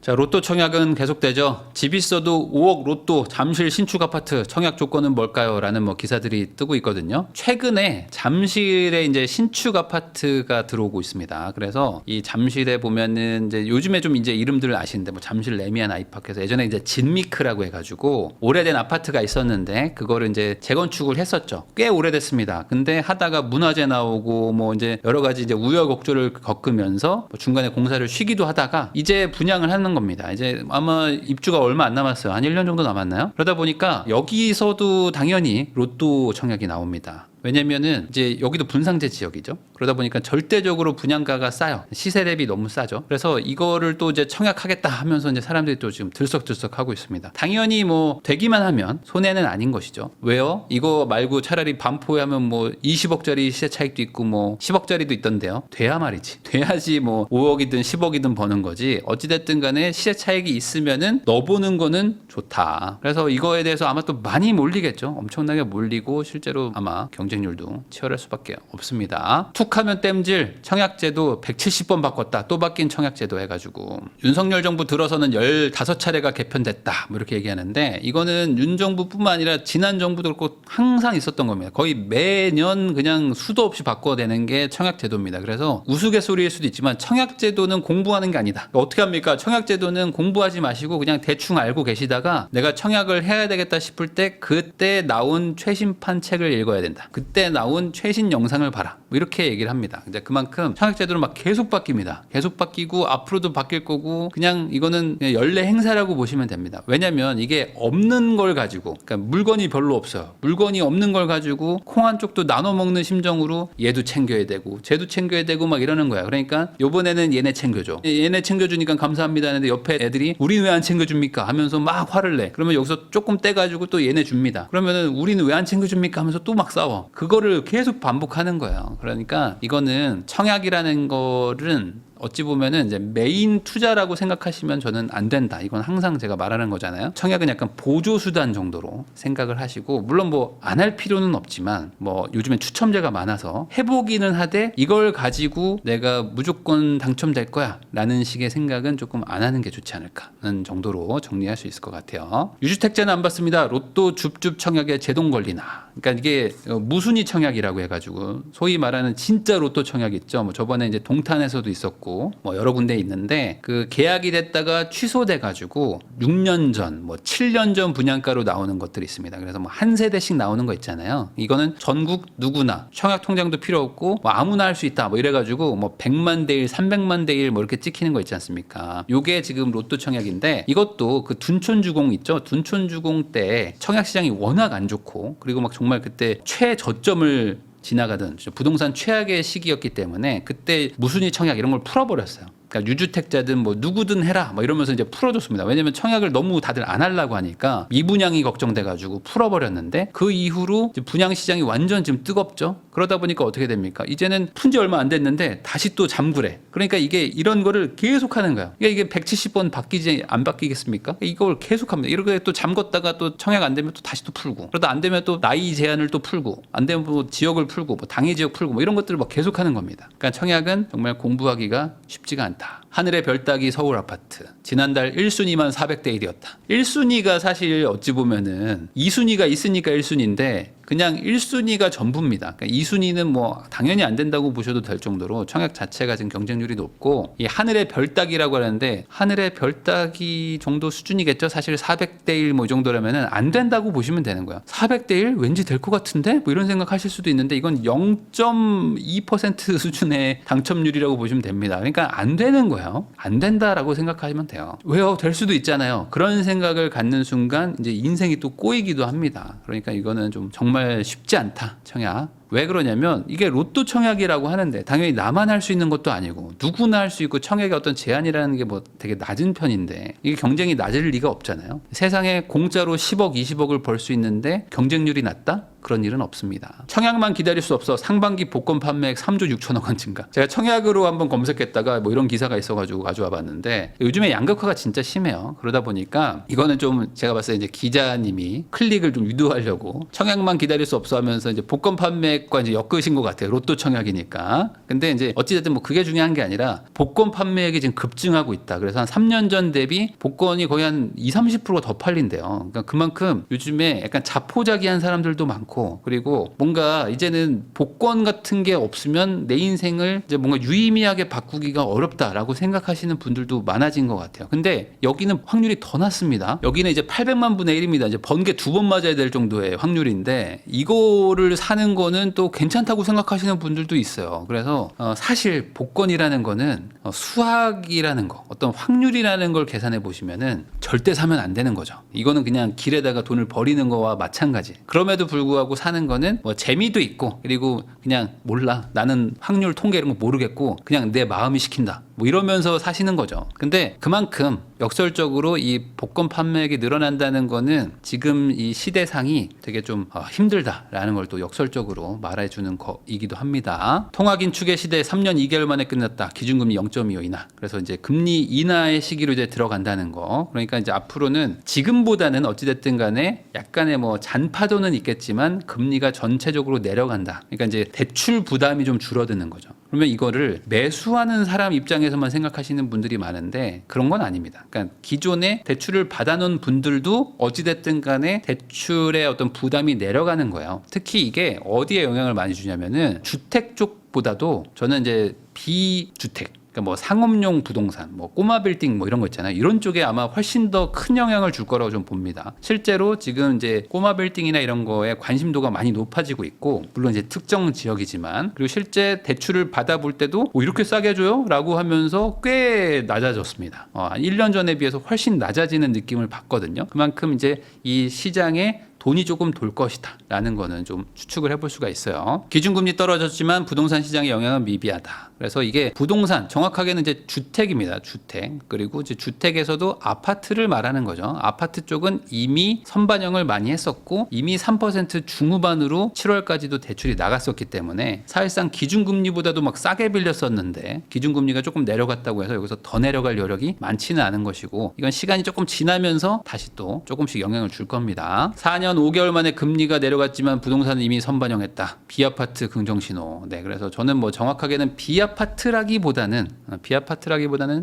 자, 로또 청약은 계속되죠. 집 있어도 5억 로또 잠실 신축 아파트 청약 조건은 뭘까요? 라는 뭐 기사들이 뜨고 있거든요. 최근에 잠실에 이제 신축 아파트가 들어오고 있습니다. 그래서 이 잠실에 보면은 이제 요즘에 좀 이제 이름들을 아시는데 뭐 잠실 레미안 아이파크에서 예전에 이제 진미크라고 해가지고 오래된 아파트가 있었는데 그거를 이제 재건축을 했었죠. 꽤 오래됐습니다. 근데 하다가 문화재 나오고 뭐 이제 여러 가지 이제 우여곡절을 겪으면서 뭐 중간에 공사를 쉬기도 하다가 이제 분양을 하는 겁니다. 이제 아마 입주가 얼마 안 남았어요. 한 1년 정도 남았나요? 그러다 보니까 여기서도 당연히 로또 청약이 나옵니다. 왜냐면은 이제 여기도 분상제 지역이죠. 그러다 보니까 절대적으로 분양가가 싸요. 시세 대비 너무 싸죠. 그래서 이거를 또 이제 청약하겠다 하면서 이제 사람들이 또 지금 들썩들썩 하고 있습니다. 당연히 뭐 되기만 하면 손해는 아닌 것이죠. 왜요? 이거 말고 차라리 반포에 하면 뭐 20억짜리 시세 차익도 있고 뭐 10억짜리도 있던데요. 돼야 말이지. 돼야지 뭐 5억이든 10억이든 버는 거지. 어찌됐든 간에 시세 차익이 있으면은 넣어보는 거는 좋다. 그래서 이거에 대해서 아마 또 많이 몰리겠죠. 엄청나게 몰리고 실제로 아마 경쟁률도 치열할 수밖에 없습니다. 툭 하면 땜질 청약제도 170번 바꿨다. 또 바뀐 청약제도 해가지고 윤석열 정부 들어서는 15차례가 개편됐다. 뭐 이렇게 얘기하는데 이거는 윤 정부뿐만 아니라 지난 정부도 그렇고 항상 있었던 겁니다. 거의 매년 그냥 수도 없이 바꿔대는 게 청약제도입니다. 그래서 우스갯소리일 수도 있지만 청약제도는 공부하는 게 아니다. 그러니까 어떻게 합니까? 청약제도는 공부하지 마시고 그냥 대충 알고 계시다가 내가 청약을 해야 되겠다 싶을 때 그때 나온 최신판 책을 읽어야 된다. 그때 나온 최신 영상을 봐라. 뭐 이렇게 얘기를 합니다. 이제 그만큼 청약제도는 막 계속 바뀝니다. 계속 바뀌고 앞으로도 바뀔 거고 그냥 이거는 그냥 연례 행사라고 보시면 됩니다. 왜냐면 이게 없는 걸 가지고 그러니까 물건이 별로 없어요. 물건이 없는 걸 가지고 콩 한 쪽도 나눠 먹는 심정으로 얘도 챙겨야 되고 쟤도 챙겨야 되고 막 이러는 거야. 그러니까 요번에는 얘네 챙겨줘. 얘네 챙겨주니까 감사합니다 하는데 옆에 애들이 우리는 왜 안 챙겨줍니까 하면서 막 화를 내. 그러면 여기서 조금 떼가지고 또 얘네 줍니다. 그러면은 우리는 왜 안 챙겨줍니까 하면서 또 막 싸워. 그거를 계속 반복하는 거예요. 그러니까 이거는 청약이라는 거는 어찌 보면은 이제 메인 투자라고 생각하시면 저는 안 된다. 이건 항상 제가 말하는 거잖아요. 청약은 약간 보조 수단 정도로 생각을 하시고 물론 뭐 안 할 필요는 없지만 뭐 요즘엔 추첨제가 많아서 해보기는 하되 이걸 가지고 내가 무조건 당첨될 거야 라는 식의 생각은 조금 안 하는 게 좋지 않을까 하는 정도로 정리할 수 있을 것 같아요. 유주택자는 안 받습니다. 로또 줍줍 청약에 제동 걸리나. 그러니까 이게 무순위 청약이라고 해가지고 소위 말하는 진짜 로또 청약 있죠. 뭐 저번에 이제 동탄에서도 있었고 뭐 여러 군데 있는데 그 계약이 됐다가 취소돼 가지고 6년 전, 뭐 7년 전 분양가로 나오는 것들이 있습니다. 그래서 뭐 한 세대씩 나오는 거 있잖아요. 이거는 전국 누구나 청약 통장도 필요 없고 뭐 아무나 할 수 있다. 뭐 이래 가지고 뭐 100만 대 1, 300만 대 1 뭐 이렇게 찍히는 거 있지 않습니까? 요게 지금 로또 청약인데 이것도 그 둔촌주공 있죠. 둔촌주공 때 청약 시장이 워낙 안 좋고 그리고 막 정말 그때 최저점을 지나가던 부동산 최악의 시기였기 때문에 그때 무순위 청약 이런 걸 풀어버렸어요. 그러니까 유주택자든 뭐 누구든 해라 뭐 이러면서 이제 풀어줬습니다. 왜냐면 청약을 너무 다들 안 하려고 하니까 미분양이 걱정돼가지고 풀어버렸는데 그 이후로 이제 분양 시장이 완전 지금 뜨겁죠. 그러다 보니까 어떻게 됩니까? 이제는 푼 지 얼마 안 됐는데 다시 또 잠그래. 그러니까 이게 이런 거를 계속 하는 거야. 그러니까 이게 170번 바뀌지 안 바뀌겠습니까? 이걸 계속 합니다. 이렇게 또 잠궜다가 또 청약 안 되면 또 다시 또 풀고 그러다 안 되면 또 나이 제한을 또 풀고 안 되면 뭐 지역을 풀고 뭐 당해 지역 풀고 뭐 이런 것들을 막 계속 하는 겁니다. 그러니까 청약은 정말 공부하기가 쉽지가 않다. 하늘의 별 따기 서울 아파트. 지난달 1순위만 400대 1이었다. 1순위가 사실 어찌 보면은 2순위가 있으니까 1순위인데 그냥 1순위가 전부입니다. 그러니까 2순위는 뭐 당연히 안 된다고 보셔도 될 정도로 청약 자체가 지금 경쟁률이 높고 이 하늘의 별 따기라고 하는데 하늘의 별 따기 정도 수준이겠죠. 사실 400대 1 뭐 이 정도라면은 안 된다고 보시면 되는 거예요. 400대 1 왠지 될 것 같은데 뭐 이런 생각하실 수도 있는데 이건 0.2% 수준의 당첨률이라고 보시면 됩니다. 그러니까 안 되는 거예요. 안 된다라고 생각하시면 돼요. 왜요? 될 수도 있잖아요. 그런 생각을 갖는 순간 이제 인생이 또 꼬이기도 합니다. 그러니까 이거는 좀 정말 쉽지 않다. 청약. 왜 그러냐면 이게 로또 청약이라고 하는데 당연히 나만 할 수 있는 것도 아니고 누구나 할 수 있고 청약의 어떤 제한이라는 게 뭐 되게 낮은 편인데 이게 경쟁이 낮을 리가 없잖아요. 세상에 공짜로 10억, 20억을 벌 수 있는데 경쟁률이 낮다? 그런 일은 없습니다. 청약만 기다릴 수 없어 상반기 복권 판매액 3조 6천억 원 증가. 제가 청약으로 한번 검색했다가 뭐 이런 기사가 있어가지고 가져와 봤는데 요즘에 양극화가 진짜 심해요. 그러다 보니까 이거는 좀 제가 봤을 때 이제 기자님이 클릭을 좀 유도하려고 청약만 기다릴 수 없어 하면서 이제 복권 판매액과 이제 엮으신 것 같아요. 로또 청약이니까. 근데 이제 어찌됐든 뭐 그게 중요한 게 아니라 복권 판매액이 지금 급증하고 있다. 그래서 한 3년 전 대비 복권이 거의 한 20-30%가 더 팔린대요. 그러니까 그만큼 요즘에 약간 자포자기한 사람들도 많고 그리고 뭔가 이제는 복권 같은 게 없으면 내 인생을 이제 뭔가 유의미하게 바꾸기가 어렵다라고 생각하시는 분들도 많아진 것 같아요. 근데 여기는 확률이 더 낮습니다. 여기는 이제 800만 분의 1입니다. 이제 번개 2번 맞아야 될 정도의 확률인데 이거를 사는 거는 또 괜찮다고 생각하시는 분들도 있어요. 그래서 사실 복권이라는 거는 수학이라는 거, 어떤 확률이라는 걸 계산해 보시면은 절대 사면 안 되는 거죠. 이거는 그냥 길에다가 돈을 버리는 거와 마찬가지. 그럼에도 불구하고 공부하고 사는 거는 뭐 재미도 있고 그리고 그냥 몰라 나는 확률 통계 이런 거 모르겠고 그냥 내 마음이 시킨다 뭐 이러면서 사시는 거죠. 근데 그만큼 역설적으로 이 복권 판매액이 늘어난다는 거는 지금 이 시대상이 되게 좀 힘들다라는 걸 또 역설적으로 말해주는 거이기도 합니다. 통화긴축의 시대 3년 2개월 만에 끝났다. 기준금리 0.25 인하. 그래서 이제 금리 인하의 시기로 이제 들어간다는 거. 그러니까 이제 앞으로는 지금보다는 어찌됐든 간에 약간의 뭐 잔파도는 있겠지만 금리가 전체적으로 내려간다. 그러니까 이제 대출 부담이 좀 줄어드는 거죠. 그러면 이거를 매수하는 사람 입장에서만 생각하시는 분들이 많은데 그런 건 아닙니다. 그러니까 기존에 대출을 받아놓은 분들도 어찌됐든 간에 대출의 어떤 부담이 내려가는 거예요. 특히 이게 어디에 영향을 많이 주냐면은 주택 쪽보다도 저는 이제 비주택 그러니까 뭐 상업용 부동산, 뭐 꼬마 빌딩 뭐 이런 거 있잖아요. 이런 쪽에 아마 훨씬 더 큰 영향을 줄 거라고 좀 봅니다. 실제로 지금 이제 꼬마 빌딩이나 이런 거에 관심도가 많이 높아지고 있고, 물론 이제 특정 지역이지만, 그리고 실제 대출을 받아볼 때도 이렇게 싸게 줘요? 라고 하면서 꽤 낮아졌습니다. 1년 전에 비해서 훨씬 낮아지는 느낌을 받거든요. 그만큼 이제 이 시장에 돈이 조금 돌 것이다 라는 거는 좀 추측을 해볼 수가 있어요. 기준금리 떨어졌지만 부동산 시장의 영향은 미비하다. 그래서 이게 부동산, 정확하게는 이제 주택입니다. 주택. 그리고 이제 주택에서도 아파트를 말하는 거죠. 아파트 쪽은 이미 선반영을 많이 했었고 이미 3% 중후반으로 7월까지도 대출이 나갔었기 때문에 사실상 기준금리보다도 막 싸게 빌렸었는데 기준금리가 조금 내려갔다고 해서 여기서 더 내려갈 여력이 많지는 않은 것이고, 이건 시간이 조금 지나면서 다시 또 조금씩 영향을 줄 겁니다. 4년 5개월 만에 금리가 내려갔지만 부동산은 이미 선반영했다. 비아파트 긍정신호. 네, 그래서 저는 뭐 정확하게는 비아파트라기보다는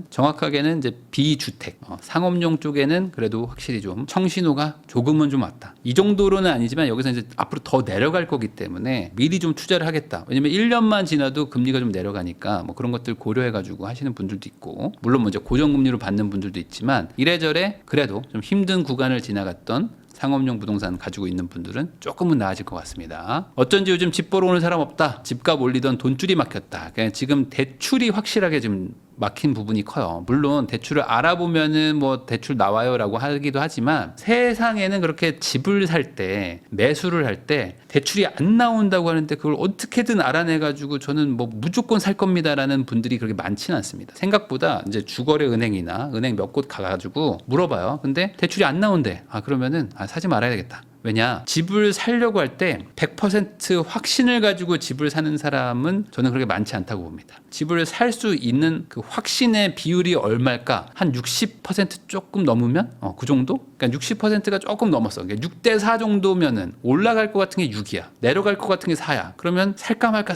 정확하게는 이제 비주택, 상업용 쪽에는 그래도 확실히 좀 청신호가 조금은 좀 왔다. 이 정도로는 아니지만 여기서 이제 앞으로 더 내려갈 거기 때문에 미리 좀 투자를 하겠다. 왜냐면 1년만 지나도 금리가 좀 내려가니까 뭐 그런 것들 고려해가지고 하시는 분들도 있고, 물론 뭐 이제 고정금리로 받는 분들도 있지만 이래저래 그래도 좀 힘든 구간을 지나갔던 상업용 부동산 가지고 있는 분들은 조금은 나아질 것 같습니다. 어쩐지 요즘 집 보러 오는 사람 없다. 집값 올리던 돈줄이 막혔다. 그냥 지금 대출이 확실하게 지금 막힌 부분이 커요. 물론 대출을 알아보면은 뭐 대출 나와요라고 하기도 하지만 세상에는 그렇게 집을 살 때, 매수를 할 때 대출이 안 나온다고 하는데 그걸 어떻게든 알아내가지고 저는 뭐 무조건 살 겁니다라는 분들이 그렇게 많지는 않습니다. 생각보다 이제 주거래 은행이나 은행 몇 곳 가가지고 물어봐요. 근데 대출이 안 나온대. 그러면은 사지 말아야 되겠다. 왜냐, 집을 살려고 할 때 100% 확신을 가지고 집을 사는 사람은 저는 그렇게 많지 않다고 봅니다. 집을 살 수 있는 그 확신의 비율이 얼마일까? 한 60% 조금 넘으면 그 정도? 그러니까 60%가 조금 넘었어. 그러니까 6대4 정도면은 올라갈 것 같은 게 6이야. 내려갈 것 같은 게 4야. 그러면 살까 말까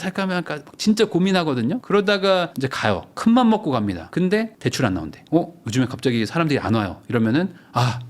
진짜 고민하거든요. 그러다가 이제 가요. 큰맘 먹고 갑니다. 근데 대출 안 나온대. 요즘에 갑자기 사람들이 안 와요. 이러면은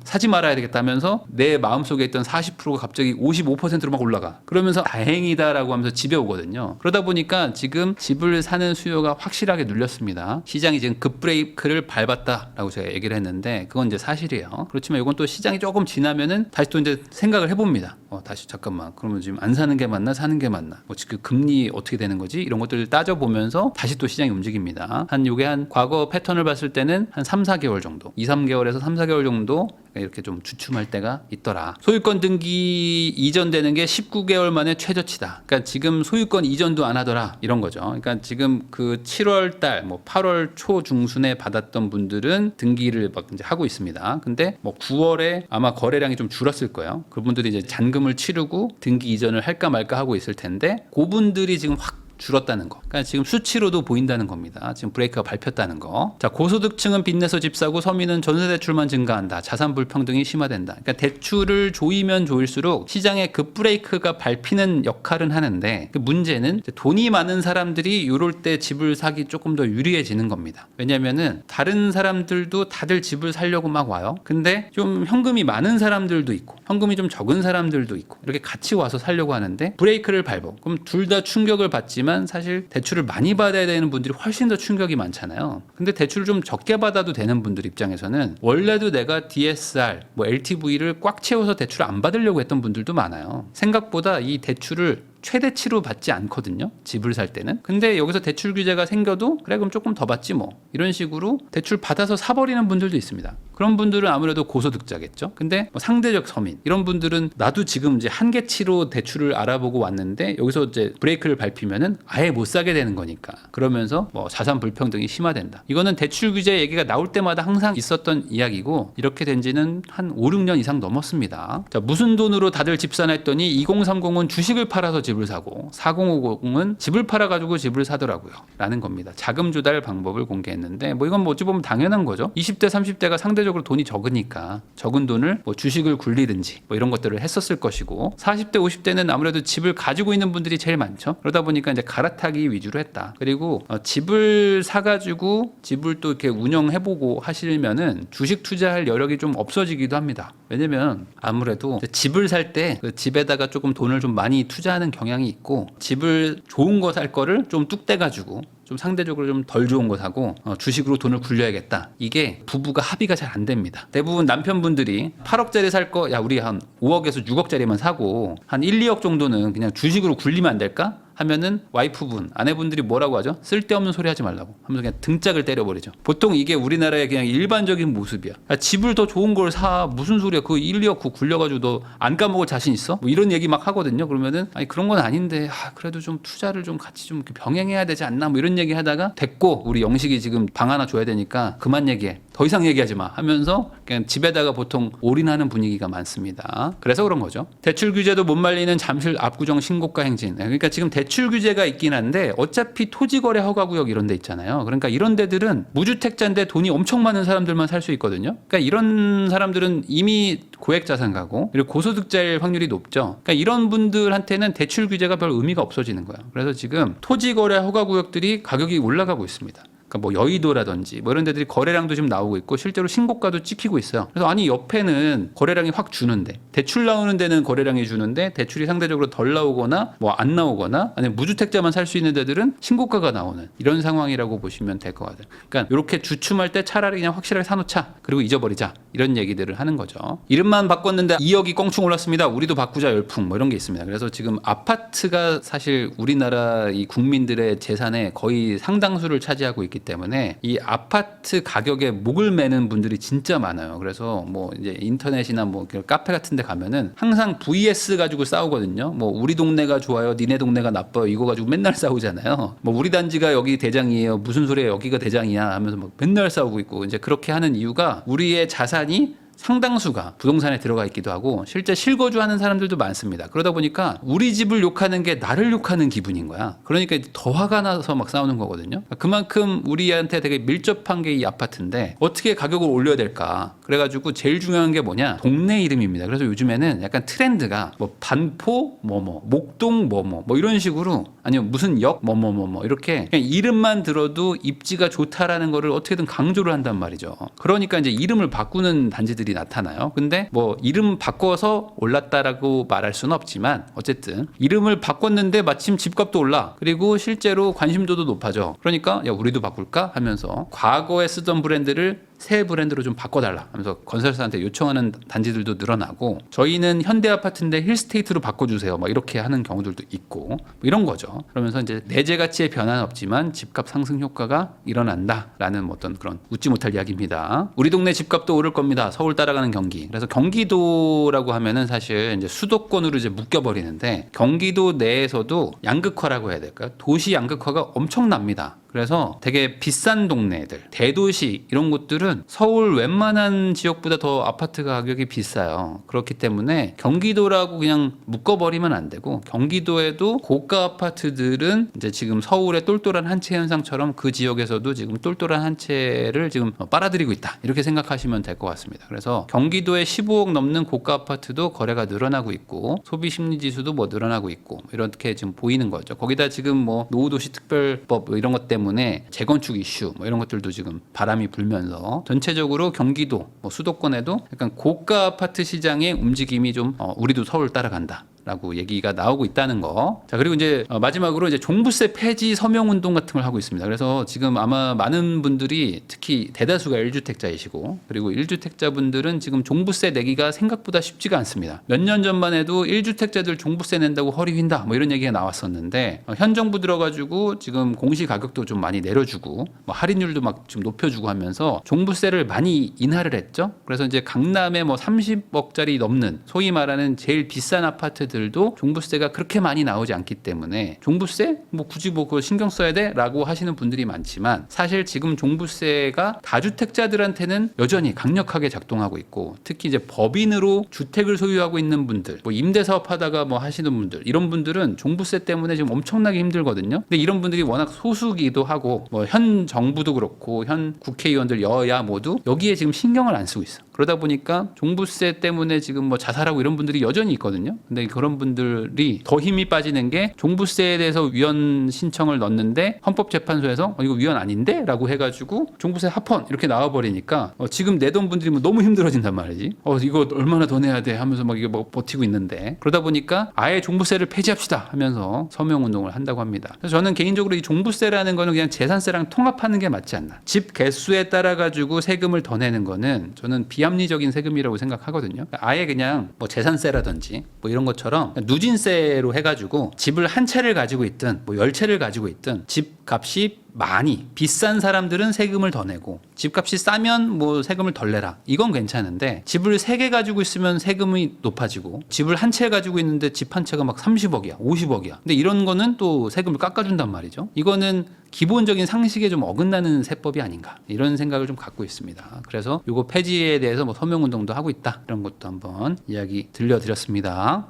사지 말아야 되겠다 하면서 내 마음속에 있던 40%가 갑자기 55%로 막 올라가. 그러면서 다행이다라고 하면서 집에 오거든요. 그러다 보니까 지금 집을 사는 수요가 확실하게 눌렸습니다. 시장이 지금 급브레이크를 밟았다라고 제가 얘기를 했는데 그건 이제 사실이에요. 그렇지만 이건 또 시장이 조금 지나면은 다시 또 이제 생각을 해봅니다. 다시 잠깐만, 그러면 지금 안 사는 게 맞나 사는 게 맞나, 뭐 지금 금리 어떻게 되는 거지, 이런 것들을 따져보면서 다시 또 시장이 움직입니다. 요게 한 과거 패턴을 봤을 때는 한 3-4개월 정도, 2-3개월에서 3-4개월 정도 이렇게 좀 주춤할 때가 있더라. 소유권 등기 이전되는 게 19개월 만에 최저치다. 그러니까 지금 소유권 이전도 안 하더라, 이런 거죠. 그러니까 지금 그 7월 달, 뭐 8월 초 중순에 받았던 분들은 등기를 막 이제 하고 있습니다. 근데 뭐 9월에 아마 거래량이 좀 줄었을 거예요. 그분들이 이제 잔금을 치르고 등기 이전을 할까 말까 하고 있을 텐데 그분들이 지금 확 줄었다는 거. 그러니까 지금 수치로도 보인다는 겁니다. 지금 브레이크가 밟혔다는 거. 자, 고소득층은 빚내서 집 사고 서민은 전세대출만 증가한다. 자산 불평등이 심화된다. 그러니까 대출을 조이면 조일수록 시장에 급브레이크가 밟히는 역할은 하는데, 그 문제는 돈이 많은 사람들이 이럴 때 집을 사기 조금 더 유리해지는 겁니다. 왜냐면은 다른 사람들도 다들 집을 사려고 막 와요. 근데 좀 현금이 많은 사람들도 있고 현금이 좀 적은 사람들도 있고 이렇게 같이 와서 사려고 하는데 브레이크를 밟어. 그럼 둘 다 충격을 받지만 사실 대출을 많이 받아야 되는 분들이 훨씬 더 충격이 많잖아요. 근데 대출을 좀 적게 받아도 되는 분들 입장에서는 원래도 내가 DSR, 뭐 LTV를 꽉 채워서 대출을 안 받으려고 했던 분들도 많아요. 생각보다 이 대출을 최대치로 받지 않거든요, 집을 살 때는. 근데 여기서 대출 규제가 생겨도 그래 그럼 조금 더 받지 뭐, 이런 식으로 대출 받아서 사버리는 분들도 있습니다. 그런 분들은 아무래도 고소득자겠죠. 근데 뭐 상대적 서민 이런 분들은 나도 지금 이제 한계치로 대출을 알아보고 왔는데 여기서 이제 브레이크를 밟히면은 아예 못 사게 되는 거니까. 그러면서 뭐 자산 불평등이 심화된다. 이거는 대출 규제 얘기가 나올 때마다 항상 있었던 이야기고 이렇게 된 지는 한 5, 6년 이상 넘었습니다. 자, 무슨 돈으로 다들 집 사나 했더니 2030은 주식을 팔아서 집을 사고 4050은 집을 팔아가지고 집을 사더라고요. 라는 겁니다. 자금 조달 방법을 공개했는데 뭐 이건 뭐 어찌 보면 당연한 거죠. 20대, 30대가 상대적으로 돈이 적으니까 적은 돈을 뭐 주식을 굴리든지 뭐 이런 것들을 했었을 것이고 40대, 50대는 아무래도 집을 가지고 있는 분들이 제일 많죠. 그러다 보니까 이제 갈아타기 위주로 했다. 그리고 집을 사가지고 집을 또 이렇게 운영해보고 하시면은 주식 투자할 여력이 좀 없어지기도 합니다. 왜냐면 아무래도 집을 살 때 그 집에다가 조금 돈을 좀 많이 투자하는 경향이 있고 집을 좋은 거 살 거를 좀 뚝 떼가지고 좀 상대적으로 좀 덜 좋은 거 사고 주식으로 돈을 굴려야겠다. 이게 부부가 합의가 잘 안 됩니다. 대부분 남편분들이 8억짜리 살 거 야 우리 한 5억에서 6억짜리만 사고 한 1, 2억 정도는 그냥 주식으로 굴리면 안 될까? 하면은 와이프분, 아내분들이 뭐라고 하죠? 쓸데없는 소리 하지 말라고 하면서 그냥 등짝을 때려버리죠. 보통 이게 우리나라의 그냥 일반적인 모습이야. 야, 집을 더 좋은 걸 사. 무슨 소리야. 그 1, 2억 그 굴려가지고 너 안 까먹을 자신 있어? 뭐 이런 얘기 막 하거든요. 그러면은 아니 그런 건 아닌데 그래도 좀 투자를 좀 같이 좀 병행해야 되지 않나 뭐 이런 얘기 하다가 됐고 우리 영식이 지금 방 하나 줘야 되니까 그만 얘기해. 더 이상 얘기하지 마 하면서 그냥 집에다가 보통 올인하는 분위기가 많습니다. 그래서 그런 거죠. 대출 규제도 못 말리는 잠실 압구정 신고가 행진. 그러니까 지금 대출 규제가 있긴 한데 어차피 토지거래 허가구역 이런 데 있잖아요. 그러니까 이런 데들은 무주택자인데 돈이 엄청 많은 사람들만 살 수 있거든요. 그러니까 이런 사람들은 이미 고액자산가고 그리고 고소득자일 확률이 높죠. 그러니까 이런 분들한테는 대출 규제가 별 의미가 없어지는 거예요. 그래서 지금 토지거래 허가구역들이 가격이 올라가고 있습니다. 그러니까 뭐 여의도라든지 뭐 이런 데들이 거래량도 지금 나오고 있고 실제로 신고가도 찍히고 있어요. 그래서 아니 옆에는 거래량이 확 주는데 대출 나오는 데는 거래량이 주는데 대출이 상대적으로 덜 나오거나 뭐 안 나오거나 아니면 무주택자만 살 수 있는 데들은 신고가가 나오는 이런 상황이라고 보시면 될 것 같아요. 그러니까 이렇게 주춤할 때 차라리 그냥 확실하게 사놓자 그리고 잊어버리자 이런 얘기들을 하는 거죠. 이름만 바꿨는데 2억이 껑충 올랐습니다. 우리도 바꾸자 열풍 뭐 이런 게 있습니다. 그래서 지금 아파트가 사실 우리나라 이 국민들의 재산의 거의 상당수를 차지하고 있기 때문에 이 아파트 가격에 목을 매는 분들이 진짜 많아요. 그래서 뭐 이제 인터넷이나 뭐 카페 같은 데 가면은 항상 VS 가지고 싸우거든요. 뭐 우리 동네가 좋아요. 니네 동네가 나빠요. 이거 가지고 맨날 싸우잖아요. 뭐 우리 단지가 여기 대장이에요. 무슨 소리야. 여기가 대장이야 하면서 막 맨날 싸우고 있고 이제 그렇게 하는 이유가 우리의 자산이 상당수가 부동산에 들어가 있기도 하고 실제 실거주하는 사람들도 많습니다. 그러다 보니까 우리 집을 욕하는 게 나를 욕하는 기분인 거야. 그러니까 더 화가 나서 막 싸우는 거거든요. 그만큼 우리한테 되게 밀접한 게 이 아파트인데 어떻게 가격을 올려야 될까? 그래가지고 제일 중요한 게 뭐냐? 동네 이름입니다. 그래서 요즘에는 약간 트렌드가 뭐 반포 뭐뭐, 목동 뭐뭐 뭐 이런 식으로 아니면 무슨 역 뭐뭐뭐뭐 이렇게 그냥 이름만 들어도 입지가 좋다라는 거를 어떻게든 강조를 한단 말이죠. 그러니까 이제 이름을 바꾸는 단지들이 나타나요. 근데 뭐 이름 바꿔서 올랐다라고 말할 수는 없지만 어쨌든 이름을 바꿨는데 마침 집값도 올라. 그리고 실제로 관심도도 높아져. 그러니까 야 우리도 바꿀까 하면서 과거에 쓰던 브랜드를 새 브랜드로 좀 바꿔달라 하면서 건설사한테 요청하는 단지들도 늘어나고 저희는 현대아파트인데 힐스테이트로 바꿔주세요 막 이렇게 하는 경우들도 있고 뭐 이런 거죠. 그러면서 이제 내재 가치의 변화는 없지만 집값 상승 효과가 일어난다라는 어떤 그런 웃지 못할 이야기입니다. 우리 동네 집값도 오를 겁니다. 서울 따라가는 경기. 그래서 경기도라고 하면은 사실 이제 수도권으로 이제 묶여버리는데 경기도 내에서도 양극화라고 해야 될까요? 도시 양극화가 엄청납니다. 그래서 되게 비싼 동네들, 대도시 이런 곳들은 서울 웬만한 지역보다 더 아파트 가격이 비싸요. 그렇기 때문에 경기도라고 그냥 묶어버리면 안 되고 경기도에도 고가 아파트들은 이제 지금 서울의 똘똘한 한 채 현상처럼 그 지역에서도 지금 똘똘한 한 채를 지금 빨아들이고 있다. 이렇게 생각하시면 될 것 같습니다. 그래서 경기도에 15억 넘는 고가 아파트도 거래가 늘어나고 있고 소비 심리 지수도 뭐 늘어나고 있고 이렇게 지금 보이는 거죠. 거기다 지금 뭐 노후도시 특별법 뭐 이런 것 때문에 재건축 이슈 뭐 이런 것들도 지금 바람이 불면서 전체적으로 경기도 뭐 수도권에도 약간 고가 아파트 시장의 움직임이 좀 우리도 서울 따라간다. 라고 얘기가 나오고 있다는 거. 자, 그리고 이제 마지막으로 이제 종부세 폐지 서명 운동 같은 걸 하고 있습니다. 그래서 지금 아마 많은 분들이 특히 대다수가 1주택자이시고 그리고 1주택자 분들은 지금 종부세 내기가 생각보다 쉽지가 않습니다. 몇 년 전만 해도 1주택자들 종부세 낸다고 허리 휜다 뭐 이런 얘기가 나왔었는데 현 정부 들어가지고 지금 공시 가격도 좀 많이 내려주고 뭐 할인율도 막 좀 높여주고 하면서 종부세를 많이 인하를 했죠. 그래서 이제 강남에 뭐 30억짜리 넘는 소위 말하는 제일 비싼 아파트들도 종부세가 그렇게 많이 나오지 않기 때문에 종부세 뭐 굳이 뭐 그거 신경 써야 돼라고 하시는 분들이 많지만 사실 지금 종부세가 다주택자들한테는 여전히 강력하게 작동하고 있고 특히 이제 법인으로 주택을 소유하고 있는 분들 뭐 임대사업 하다가 뭐 하시는 분들 이런 분들은 종부세 때문에 지금 엄청나게 힘들거든요. 근데 이런 분들이 워낙 소수기도 하고 뭐 현 정부도 그렇고 현 국회의원들 여야 모두 여기에 지금 신경을 안 쓰고 있어. 그러다 보니까 종부세 때문에 지금 뭐 자살하고 이런 분들이 여전히 있거든요. 근데 그런 분들이 더 힘이 빠지는 게 종부세에 대해서 위헌 신청을 넣었는데 헌법재판소에서 이거 위헌 아닌데? 라고 해가지고 종부세 합헌 이렇게 나와버리니까 지금 내던 분들이 뭐 너무 힘들어진단 말이지. 이거 얼마나 더 내야 돼 하면서 막 이게 뭐 버티고 있는데 그러다 보니까 아예 종부세를 폐지합시다 하면서 서명운동을 한다고 합니다. 그래서 저는 개인적으로 이 종부세라는 거는 그냥 재산세랑 통합하는 게 맞지 않나. 집 개수에 따라 가지고 세금을 더 내는 거는 저는 비합리적인 세금이라고 생각하거든요. 아예 그냥 뭐 재산세라든지 뭐 이런 것처럼 누진세로 해가지고 집을 한 채를 가지고 있든 뭐 10채를 가지고 있든 집값이 많이 비싼 사람들은 세금을 더 내고 집값이 싸면 뭐 세금을 덜 내라 이건 괜찮은데 집을 3개 가지고 있으면 세금이 높아지고 집을 한 채 가지고 있는데 집 한 채가 막 30억이야 50억이야 근데 이런 거는 또 세금을 깎아준단 말이죠. 이거는 기본적인 상식에 좀 어긋나는 세법이 아닌가 이런 생각을 좀 갖고 있습니다. 그래서 이거 폐지에 대해서 뭐 서명운동도 하고 있다 이런 것도 한번 이야기 들려드렸습니다.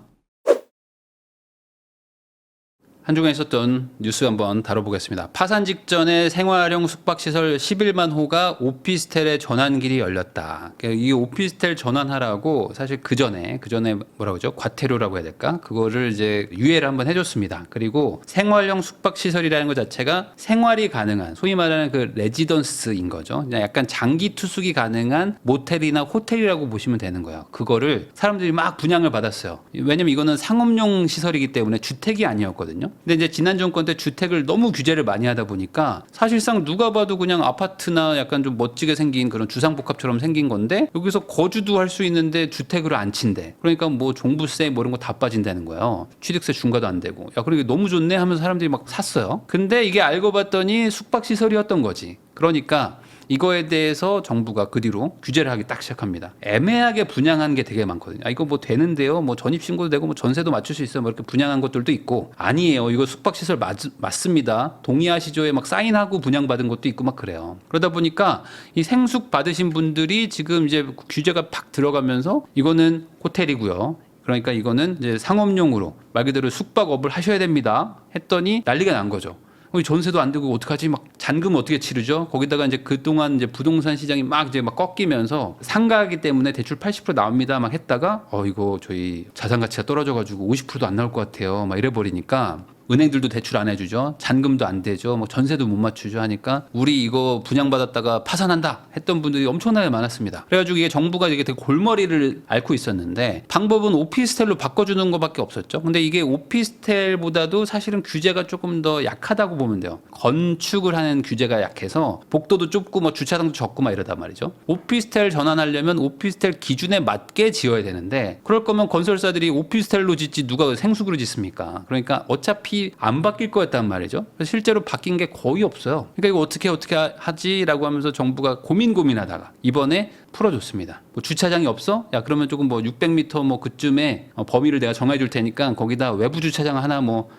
한 주간 있었던 뉴스 한번 다뤄보겠습니다. 파산 직전에 생활형 숙박시설 11만 호가 오피스텔의 전환길이 열렸다. 이 오피스텔 전환하라고 사실 그 전에 뭐라고 그러죠? 과태료라고 해야 될까? 그거를 이제 유예를 한번 해줬습니다. 그리고 생활형 숙박시설이라는 것 자체가 생활이 가능한 소위 말하는 그 레지던스인 거죠. 그냥 약간 장기 투숙이 가능한 모텔이나 호텔이라고 보시면 되는 거예요. 그거를 사람들이 막 분양을 받았어요. 왜냐면 이거는 상업용 시설이기 때문에 주택이 아니었거든요. 근데 이제 지난 정권 때 주택을 너무 규제를 많이 하다 보니까 사실상 누가 봐도 그냥 아파트나 약간 좀 멋지게 생긴 그런 주상복합처럼 생긴 건데 여기서 거주도 할 수 있는데 주택으로 안 친대. 그러니까 뭐 종부세 뭐 이런 거 다 빠진다는 거예요. 취득세 중과도 안 되고. 야, 그리고 너무 좋네 하면서 사람들이 막 샀어요. 근데 이게 알고 봤더니 숙박시설이었던 거지. 그러니까 이거에 대해서 정부가 그 뒤로 규제를 하기 딱 시작합니다. 애매하게 분양한 게 되게 많거든요. 이거 뭐 되는데요. 뭐 전입신고도 되고 뭐 전세도 맞출 수 있어요. 뭐 이렇게 분양한 것들도 있고 아니에요. 이거 숙박시설 맞습니다. 동의하시죠에 막 사인하고 분양받은 것도 있고 막 그래요. 그러다 보니까 이 생숙 받으신 분들이 지금 이제 규제가 팍 들어가면서 이거는 호텔이고요. 그러니까 이거는 이제 상업용으로 말 그대로 숙박업을 하셔야 됩니다. 했더니 난리가 난 거죠. 전세도 안 되고 어떡하지? 막 잔금 어떻게 치르죠? 거기다가 이제 그동안 이제 부동산 시장이 막 이제 막 꺾이면서 상가이기 때문에 대출 80% 나옵니다. 막 했다가 이거 저희 자산 가치가 떨어져 가지고 50%도 안 나올 것 같아요. 막 이래 버리니까 은행들도 대출 안 해주죠. 잔금도 안 되죠. 뭐 전세도 못 맞추죠 하니까 우리 이거 분양받았다가 파산한다 했던 분들이 엄청나게 많았습니다. 그래가지고 이게 정부가 이게 되게 골머리를 앓고 있었는데 방법은 오피스텔로 바꿔주는 것밖에 없었죠. 근데 이게 오피스텔보다도 사실은 규제가 조금 더 약하다고 보면 돼요. 건축을 하는 규제가 약해서 복도도 좁고 뭐 주차장도 적고 막 이러단 말이죠. 오피스텔 전환하려면 오피스텔 기준에 맞게 지어야 되는데 그럴 거면 건설사들이 오피스텔로 짓지 누가 생숙으로 짓습니까? 그러니까 어차피 안 바뀔 거였단 말이죠. 그래서 실제로 바뀐 게 거의 없어요. 그러니까 이거 어떻게 하지라고 하면서 정부가 고민하다가 이번에 풀어줬습니다. 뭐 주차장이 없어? 야 그러면 조금 뭐 600m 뭐 그쯤에 범위를 내가 정해줄 테니까 거기다 외부 주차장 하나 뭐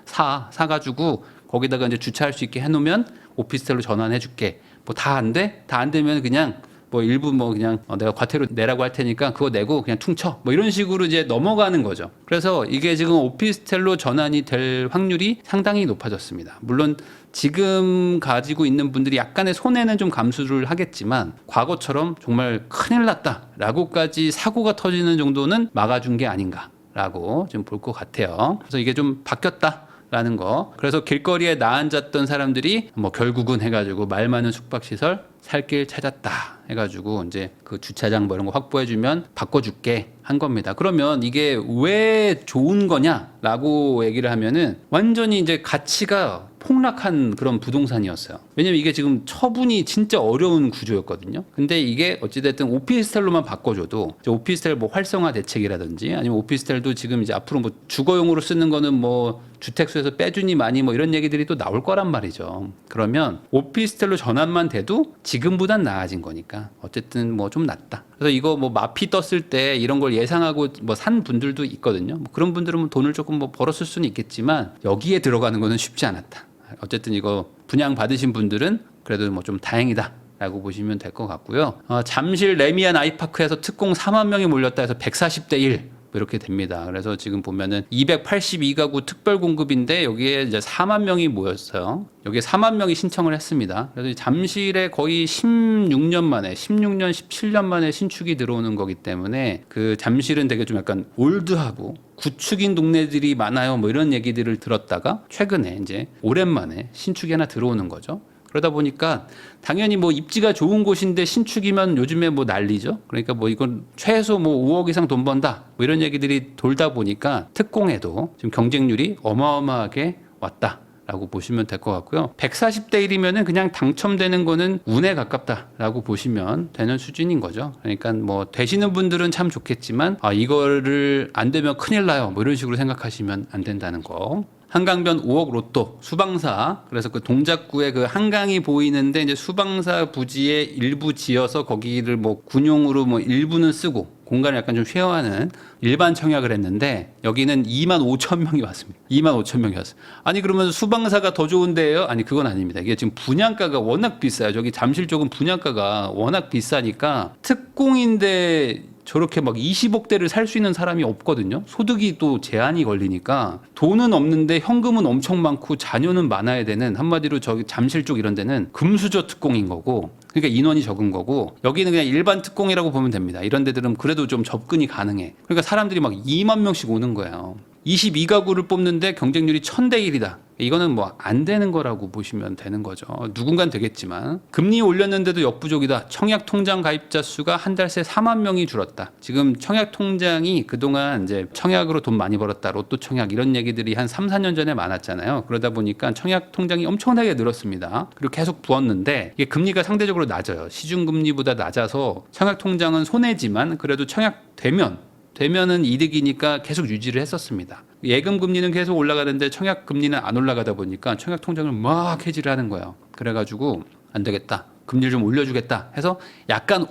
사가지고 거기다가 이제 주차할 수 있게 해놓으면 오피스텔로 전환해줄게. 뭐 다 안 돼? 다 안 되면 그냥 뭐 일부 뭐 그냥 내가 과태료 내라고 할 테니까 그거 내고 그냥 퉁쳐 뭐 이런 식으로 이제 넘어가는 거죠. 그래서 이게 지금 오피스텔로 전환이 될 확률이 상당히 높아졌습니다. 물론 지금 가지고 있는 분들이 약간의 손해는 좀 감수를 하겠지만 과거처럼 정말 큰일 났다라고까지 사고가 터지는 정도는 막아준 게 아닌가라고 좀 볼 것 같아요. 그래서 이게 좀 바뀌었다. 라는 거. 그래서 길거리에 나앉았던 사람들이 뭐 결국은 해가지고 말 많은 숙박시설 살 길 찾았다 해가지고 이제 그 주차장 뭐 이런 거 확보해주면 바꿔줄게 한 겁니다. 그러면 이게 왜 좋은 거냐라고 얘기를 하면은 완전히 이제 가치가 폭락한 그런 부동산이었어요. 왜냐면 이게 지금 처분이 진짜 어려운 구조였거든요. 근데 이게 어찌됐든 오피스텔로만 바꿔줘도 오피스텔 뭐 활성화 대책이라든지 아니면 오피스텔도 지금 이제 앞으로 뭐 주거용으로 쓰는 거는 뭐 주택수에서 빼주니 많이 뭐 이런 얘기들이 또 나올 거란 말이죠. 그러면 오피스텔로 전환만 돼도 지금보단 나아진 거니까 어쨌든 뭐 좀 낫다. 그래서 이거 뭐 마피 떴을 때 이런 걸 예상하고 뭐 산 분들도 있거든요. 뭐 그런 분들은 뭐 돈을 조금 뭐 벌었을 수는 있겠지만 여기에 들어가는 거는 쉽지 않았다. 어쨌든 이거 분양 받으신 분들은 그래도 뭐 좀 다행이다 라고 보시면 될 것 같고요. 잠실 레미안 아이파크에서 특공 4만 명이 몰렸다 해서 140대 1 이렇게 됩니다. 그래서 지금 보면은 282가구 특별 공급인데 여기에 이제 4만 명이 모였어요. 여기에 4만 명이 신청을 했습니다. 그래서 잠실에 거의 16년 만에 16년 17년 만에 신축이 들어오는 거기 때문에 그 잠실은 되게 좀 약간 올드하고 구축인 동네들이 많아요. 뭐 이런 얘기들을 들었다가 최근에 이제 오랜만에 신축이 하나 들어오는 거죠. 그러다 보니까 당연히 뭐 입지가 좋은 곳인데 신축이면 요즘에 뭐 난리죠. 그러니까 뭐 이건 최소 뭐 5억 이상 돈 번다 뭐 이런 얘기들이 돌다 보니까 특공에도 지금 경쟁률이 어마어마하게 왔다라고 보시면 될 것 같고요. 140대 1이면은 그냥 당첨되는 거는 운에 가깝다라고 보시면 되는 수준인 거죠. 그러니까 뭐 되시는 분들은 참 좋겠지만 이거를 안 되면 큰일 나요. 뭐 이런 식으로 생각하시면 안 된다는 거. 한강변 5억 로또 수방사, 그래서 그 동작구에 그 한강이 보이는데 이제 수방사 부지에 일부 지어서 거기를 뭐 군용으로 뭐 일부는 쓰고 공간을 약간 좀 쉐어하는 일반 청약을 했는데 여기는 2만 5천 명이 왔습니다. 2만 5천 명이 왔어요. 아니 그러면 수방사가 더 좋은데요? 아니 그건 아닙니다. 이게 지금 분양가가 워낙 비싸요. 저기 잠실 쪽은 분양가가 워낙 비싸니까 특공인데 저렇게 막 20억대를 살 수 있는 사람이 없거든요. 소득이 또 제한이 걸리니까 돈은 없는데 현금은 엄청 많고 자녀는 많아야 되는, 한마디로 저기 잠실 쪽 이런 데는 금수저 특공인 거고, 그러니까 인원이 적은 거고, 여기는 그냥 일반 특공이라고 보면 됩니다. 이런 데들은 그래도 좀 접근이 가능해. 그러니까 사람들이 막 2만 명씩 오는 거예요. 22가구를 뽑는데 경쟁률이 1000대 1이다. 이거는 뭐 안 되는 거라고 보시면 되는 거죠. 누군간 되겠지만. 금리 올렸는데도 역부족이다. 청약통장 가입자 수가 한 달 새 4만 명이 줄었다. 지금 청약통장이 그동안 이제 청약으로 돈 많이 벌었다, 로또 청약 이런 얘기들이 한 3, 4년 전에 많았잖아요. 그러다 보니까 청약통장이 엄청나게 늘었습니다. 그리고 계속 부었는데 이게 금리가 상대적으로 낮아요. 시중금리보다 낮아서 청약통장은 손해지만 그래도 청약되면은 이득이니까 계속 유지를 했었습니다. 예금 금리는 계속 올라가는데 청약 금리는 안 올라가다 보니까 청약 통장을 막 해지를 하는 거예요. 그래가지고 안 되겠다, 금리를 좀 올려주겠다 해서 약간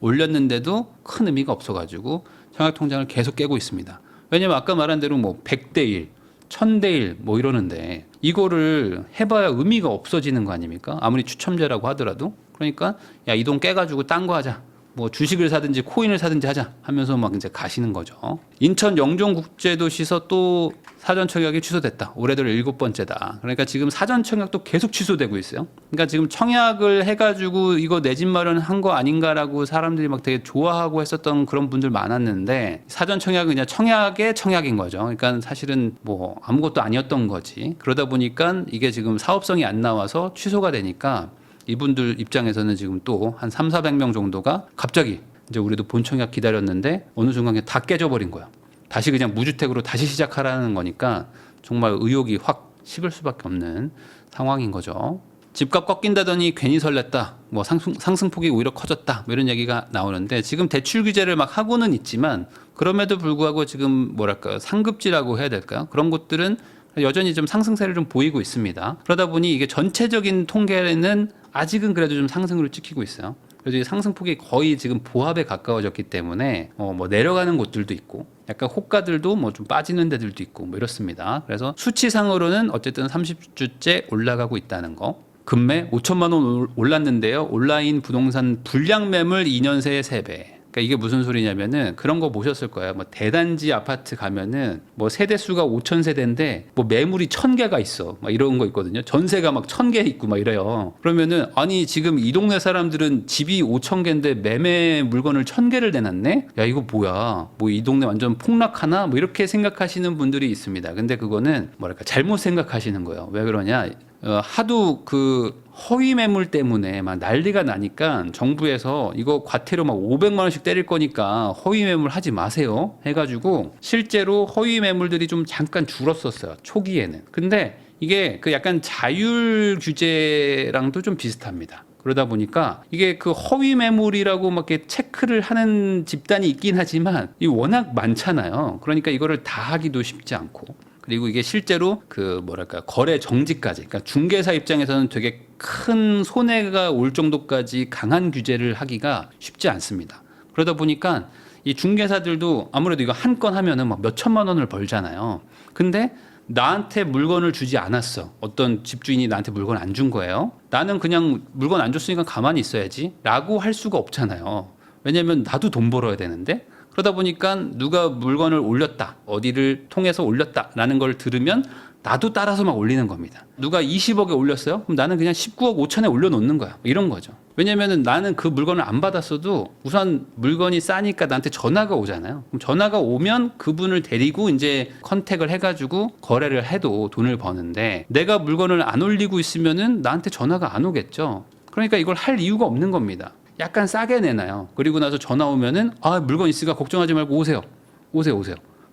올렸는데도 큰 의미가 없어가지고 청약 통장을 계속 깨고 있습니다. 왜냐면 아까 말한 대로 뭐 100대 1, 1000대 1 뭐 이러는데 이거를 해봐야 의미가 없어지는 거 아닙니까? 아무리 추첨제라고 하더라도. 그러니까 야, 이 돈 깨가지고 딴 거 하자. 뭐 주식을 사든지 코인을 사든지 하자 하면서 막 이제 가시는 거죠. 인천 영종국제도시서 또 사전 청약이 취소됐다. 올해 들어 7번째다. 그러니까 지금 사전 청약도 계속 취소되고 있어요. 그러니까 지금 청약을 해가지고 이거 내 집 마련한 거 아닌가라고 사람들이 막 되게 좋아하고 했었던 그런 분들 많았는데, 사전 청약은 그냥 청약의 청약인 거죠. 그러니까 사실은 뭐 아무것도 아니었던 거지. 그러다 보니까 이게 지금 사업성이 안 나와서 취소가 되니까 이분들 입장에서는 지금 또 한 300~400명 정도가 갑자기 이제 우리도 본청약 기다렸는데 어느 순간에 다 깨져버린 거야. 다시 그냥 무주택으로 다시 시작하라는 거니까 정말 의욕이 확 식을 수밖에 없는 상황인 거죠. 집값 꺾인다더니 괜히 설렜다. 뭐 상승폭이 오히려 커졌다. 뭐 이런 얘기가 나오는데, 지금 대출 규제를 막 하고는 있지만 그럼에도 불구하고 지금 뭐랄까요, 상급지라고 해야 될까요? 그런 곳들은 여전히 좀 상승세를 좀 보이고 있습니다. 그러다 보니 이게 전체적인 통계는 아직은 그래도 좀 상승으로 찍히고 있어요. 그래서 이 상승폭이 거의 지금 보합에 가까워졌기 때문에 뭐 내려가는 곳들도 있고, 약간 호가들도 뭐 좀 빠지는 데들도 있고 뭐 이렇습니다. 그래서 수치상으로는 어쨌든 30주째 올라가고 있다는 거. 금매 5천만 원 올랐는데요. 온라인 부동산 불량 매물 2년 새에 3배. 그러니까 이게 무슨 소리냐면은 그런 거 보셨을 거예요. 뭐 대단지 아파트 가면은 뭐 세대 수가 5천 세대인데 뭐 매물이 1,000개가 있어. 막 이런 거 있거든요. 전세가 막 1,000개 있고 막 이래요. 그러면은 아니 지금 이 동네 사람들은 집이 5,000개인데 매매 물건을 1,000개를 내놨네? 야 이거 뭐야? 뭐 이 동네 완전 폭락하나? 뭐 이렇게 생각하시는 분들이 있습니다. 근데 그거는 뭐랄까 잘못 생각하시는 거예요. 왜 그러냐? 하도 그 허위 매물 때문에 막 난리가 나니까 정부에서 이거 과태료 막 500만 원씩 때릴 거니까 허위 매물 하지 마세요 해가지고 실제로 허위 매물들이 좀 잠깐 줄었었어요 초기에는. 근데 이게 그 약간 자율 규제랑도 좀 비슷합니다. 그러다 보니까 이게 그 허위 매물이라고 막 이렇게 체크를 하는 집단이 있긴 하지만 이 워낙 많잖아요. 그러니까 이거를 다 하기도 쉽지 않고. 그리고 이게 실제로 그 뭐랄까 거래 정지까지, 그러니까 중개사 입장에서는 되게 큰 손해가 올 정도까지 강한 규제를 하기가 쉽지 않습니다. 그러다 보니까 이 중개사들도 아무래도 이거 한 건 하면은 막 몇 천만 원을 벌잖아요. 근데 나한테 물건을 주지 않았어. 어떤 집주인이 나한테 물건 안 준 거예요. 나는 그냥 물건 안 줬으니까 가만히 있어야지 라고 할 수가 없잖아요. 왜냐면 나도 돈 벌어야 되는데. 그러다 보니까 누가 물건을 올렸다, 어디를 통해서 올렸다라는 걸 들으면 나도 따라서 막 올리는 겁니다. 누가 20억에 올렸어요? 그럼 나는 그냥 19억 5천에 올려놓는 거야. 이런 거죠. 왜냐면은 나는 그 물건을 안 받았어도 우선 물건이 싸니까 나한테 전화가 오잖아요. 그럼 전화가 오면 그분을 데리고 이제 컨택을 해가지고 거래를 해도 돈을 버는데 내가 물건을 안 올리고 있으면은 나한테 전화가 안 오겠죠. 그러니까 이걸 할 이유가 없는 겁니다. 약간 싸게 내놔요. 그리고 나서 전화 오면은 아 물건 있으니까 걱정하지 말고 오세요.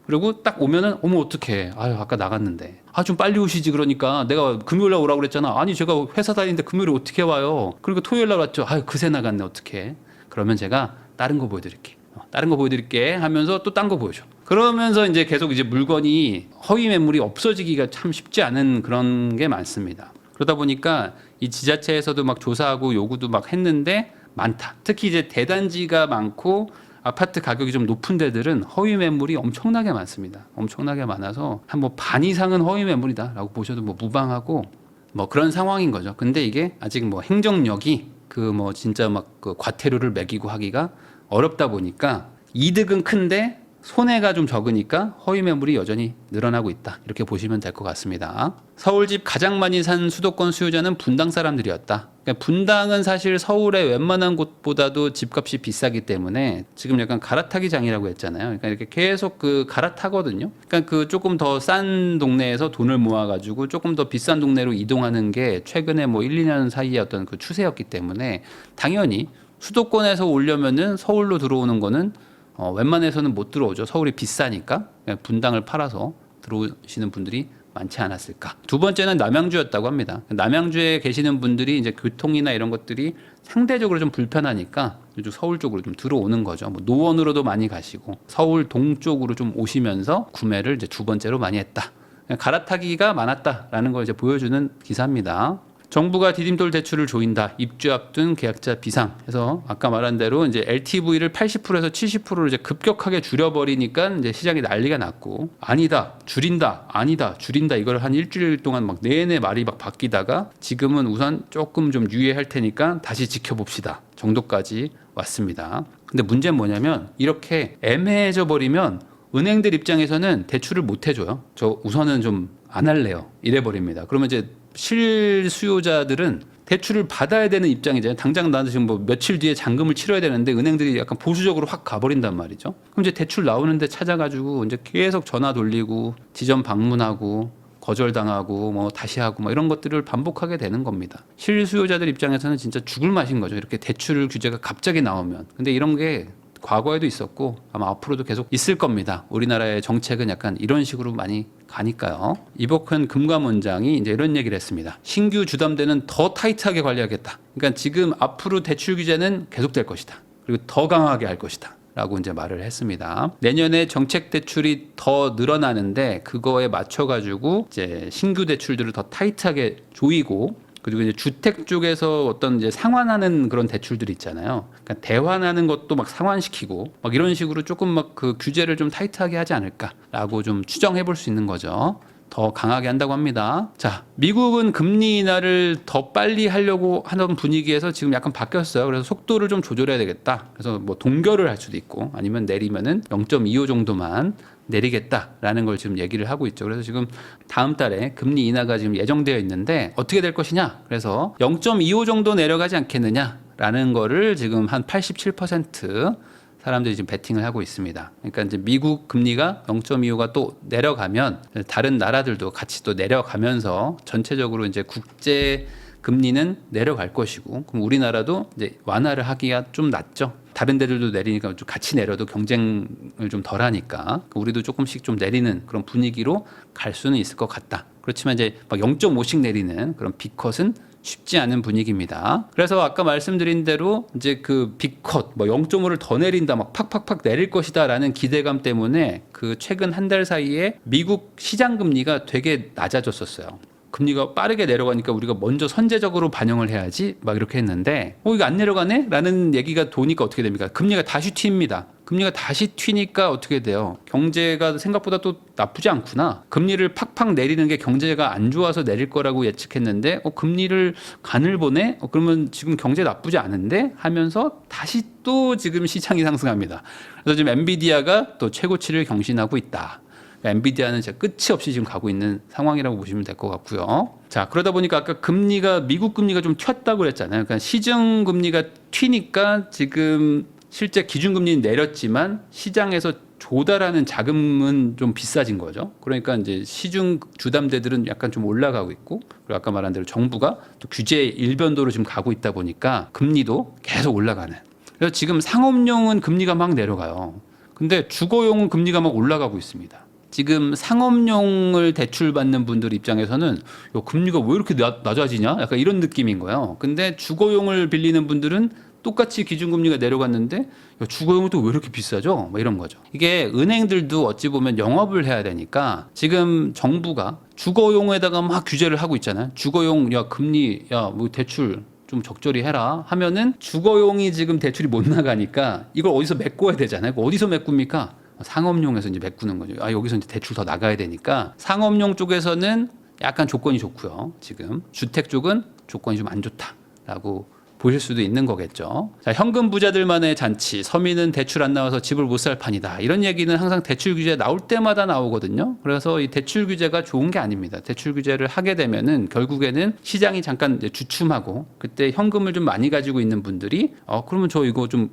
그리고 딱 오면은 어머 어떡해. 아유 아까 나갔는데. 아 좀 빨리 오시지 그러니까 내가 금요일날 오라고 그랬잖아. 아니 제가 회사 다니는데 금요일에 어떻게 와요. 그리고 토요일날 왔죠. 아유 그새 나갔네 어떡해. 그러면 제가 다른 거 보여드릴게 하면서 또 딴 거 보여줘. 그러면서 이제 계속 이제 물건이 허위 매물이 없어지기가 참 쉽지 않은 그런 게 많습니다. 그러다 보니까 이 지자체에서도 막 조사하고 요구도 막 했는데 많다. 특히 이제 대단지가 많고 아파트 가격이 좀 높은 데들은 허위 매물이 엄청나게 많습니다. 엄청나게 많아서 한 뭐 반 이상은 허위 매물이다라고 보셔도 뭐 무방하고 뭐 그런 상황인 거죠. 근데 이게 아직 뭐 행정력이 그 뭐 진짜 막 그 과태료를 매기고 하기가 어렵다 보니까 이득은 큰데 손해가 좀 적으니까 허위 매물이 여전히 늘어나고 있다. 이렇게 보시면 될 것 같습니다. 서울집 가장 많이 산 수도권 수요자는 분당 사람들이었다. 그러니까 분당은 사실 서울의 웬만한 곳보다도 집값이 비싸기 때문에 지금 약간 갈아타기 장이라고 했잖아요. 그러니까 이렇게 계속 그 갈아타거든요. 그러니까 그 조금 더 싼 동네에서 돈을 모아가지고 조금 더 비싼 동네로 이동하는 게 최근에 뭐 1, 2년 사이에 어떤 그 추세였기 때문에 당연히 수도권에서 오려면은 서울로 들어오는 거는 웬만해서는 못 들어오죠. 서울이 비싸니까 분당을 팔아서 들어오시는 분들이 많지 않았을까. 두 번째는 남양주였다고 합니다. 남양주에 계시는 분들이 이제 교통이나 이런 것들이 상대적으로 좀 불편하니까 이쪽 서울 쪽으로 좀 들어오는 거죠. 뭐 노원으로도 많이 가시고 서울 동쪽으로 좀 오시면서 구매를 이제 두 번째로 많이 했다. 갈아타기가 많았다라는 걸 이제 보여주는 기사입니다. 정부가 디딤돌 대출을 조인다. 입주 앞둔 계약자 비상. 해서 아까 말한 대로 이제 LTV를 80%에서 70%로 이제 급격하게 줄여버리니까 이제 시장이 난리가 났고 아니다, 줄인다, 아니다, 줄인다 이걸 한 일주일 동안 막 내내 말이 막 바뀌다가 지금은 우선 조금 좀 유예할 테니까 다시 지켜봅시다 정도까지 왔습니다. 근데 문제는 뭐냐면 이렇게 애매해져 버리면 은행들 입장에서는 대출을 못 해줘요. 저 우선은 좀 안 할래요. 이래버립니다. 그러면 이제 실수요자들은 대출을 받아야 되는 입장이잖아요. 당장 나도 지금 뭐 며칠 뒤에 잔금을 치러야 되는데 은행들이 약간 보수적으로 확 가버린단 말이죠. 그럼 이제 대출 나오는데 찾아가지고 이제 계속 전화 돌리고 지점 방문하고 거절당하고 뭐 다시 하고 뭐 이런 것들을 반복하게 되는 겁니다. 실수요자들 입장에서는 진짜 죽을 맛인 거죠. 이렇게 대출 규제가 갑자기 나오면. 근데 이런 게 과거에도 있었고 아마 앞으로도 계속 있을 겁니다. 우리나라의 정책은 약간 이런 식으로 많이 가니까요. 이복현 금감원장이 이제 이런 얘기를 했습니다. 신규 주담대는 더 타이트하게 관리하겠다. 그러니까 지금 앞으로 대출 규제는 계속될 것이다. 그리고 더 강하게 할 것이다. 라고 이제 말을 했습니다. 내년에 정책 대출이 더 늘어나는데 그거에 맞춰가지고 이제 신규 대출들을 더 타이트하게 조이고 그리고 이제 주택 쪽에서 어떤 이제 상환하는 그런 대출들이 있잖아요. 그러니까 대환하는 것도 막 상환시키고 막 이런 식으로 조금 막 그 규제를 좀 타이트하게 하지 않을까라고 좀 추정해 볼 수 있는 거죠. 더 강하게 한다고 합니다. 자, 미국은 금리 인하를 더 빨리 하려고 하는 분위기에서 지금 약간 바뀌었어요. 그래서 속도를 좀 조절해야 되겠다. 그래서 뭐 동결을 할 수도 있고 아니면 내리면은 0.25 정도만 내리겠다라는 걸 지금 얘기를 하고 있죠. 그래서 지금 다음 달에 금리 인하가 지금 예정되어 있는데 어떻게 될 것이냐. 그래서 0.25 정도 내려가지 않겠느냐라는 거를 지금 한 87% 사람들이 지금 베팅을 하고 있습니다. 그러니까 이제 미국 금리가 0.25가 또 내려가면 다른 나라들도 같이 또 내려가면서 전체적으로 이제 국제 금리는 내려갈 것이고, 그럼 우리나라도 이제 완화를 하기가 좀 낫죠. 다른 데들도 내리니까 좀 같이 내려도 경쟁을 좀 덜하니까 우리도 조금씩 좀 내리는 그런 분위기로 갈 수는 있을 것 같다. 그렇지만 이제 막 0.5씩 내리는 그런 빅컷은 쉽지 않은 분위기입니다. 그래서 아까 말씀드린 대로 이제 그 빅컷 뭐 0.5를 더 내린다 막 팍팍팍 내릴 것이다라는 기대감 때문에 그 최근 한 달 사이에 미국 시장 금리가 되게 낮아졌었어요. 금리가 빠르게 내려가니까 우리가 먼저 선제적으로 반영을 해야지 막 이렇게 했는데 이거 안 내려가네? 라는 얘기가 도니까 어떻게 됩니까? 금리가 다시 튑니다. 금리가 다시 튀니까 어떻게 돼요? 경제가 생각보다 또 나쁘지 않구나. 금리를 팍팍 내리는 게 경제가 안 좋아서 내릴 거라고 예측했는데 금리를 간을 보네? 그러면 지금 경제 나쁘지 않은데? 하면서 다시 또 지금 시장이 상승합니다. 그래서 지금 엔비디아가 또 최고치를 경신하고 있다. 엔비디아는 진짜 끝이 없이 지금 가고 있는 상황이라고 보시면 될 것 같고요. 자, 그러다 보니까 아까 금리가 미국 금리가 좀 튀었다고 그랬잖아요. 그러니까 시중 금리가 튀니까 지금 실제 기준금리는 내렸지만 시장에서 조달하는 자금은 좀 비싸진 거죠. 그러니까 이제 시중 주담대들은 약간 좀 올라가고 있고, 그리고 아까 말한 대로 정부가 또 규제 일변도로 지금 가고 있다 보니까 금리도 계속 올라가는. 그래서 지금 상업용은 금리가 막 내려가요. 근데 주거용은 금리가 막 올라가고 있습니다. 지금 상업용을 대출받는 분들 입장에서는 금리가 왜 이렇게 낮아지냐? 약간 이런 느낌인 거예요. 근데 주거용을 빌리는 분들은 똑같이 기준금리가 내려갔는데 주거용은 또 왜 이렇게 비싸죠? 뭐 이런 거죠. 이게 은행들도 어찌 보면 영업을 해야 되니까 지금 정부가 주거용에다가 막 규제를 하고 있잖아요. 주거용 금리 뭐 대출 좀 적절히 해라 하면은 주거용이 지금 대출이 못 나가니까 이걸 어디서 메꿔야 되잖아요. 어디서 메꿉니까? 상업용에서 이제 메꾸는 거죠. 여기서 이제 대출 더 나가야 되니까 상업용 쪽에서는 약간 조건이 좋고요. 지금 주택 쪽은 조건이 좀 안 좋다라고 보실 수도 있는 거겠죠. 자, 현금 부자들만의 잔치, 서민은 대출 안 나와서 집을 못 살 판이다. 이런 얘기는 항상 대출 규제 나올 때마다 나오거든요. 그래서 이 대출 규제가 좋은 게 아닙니다. 대출 규제를 하게 되면은 결국에는 시장이 잠깐 이제 주춤하고 그때 현금을 좀 많이 가지고 있는 분들이 그러면 저 이거 좀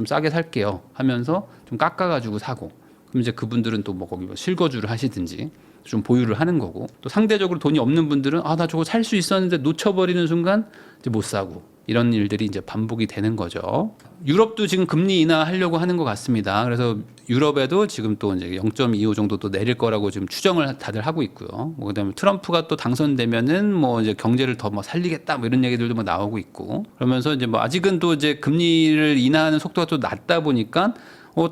싸게 살게요 하면서 좀 깎아가지고 사고, 그럼 이제 그분들은 또 뭐 거기 실거주를 하시든지 좀 보유를 하는 거고, 또 상대적으로 돈이 없는 분들은 나 저거 살 수 있었는데 놓쳐버리는 순간 이제 못 사고, 이런 일들이 이제 반복이 되는 거죠. 유럽도 지금 금리 인하하려고 하는 것 같습니다. 그래서 유럽에도 지금 또 이제 0.25 정도 또 내릴 거라고 지금 추정을 다들 하고 있고요. 그다음에 트럼프가 또 당선되면은 뭐 이제 경제를 더 뭐 살리겠다 뭐 이런 얘기들도 뭐 나오고 있고, 그러면서 이제 뭐 아직은 또 이제 금리를 인하하는 속도가 또 낮다 보니까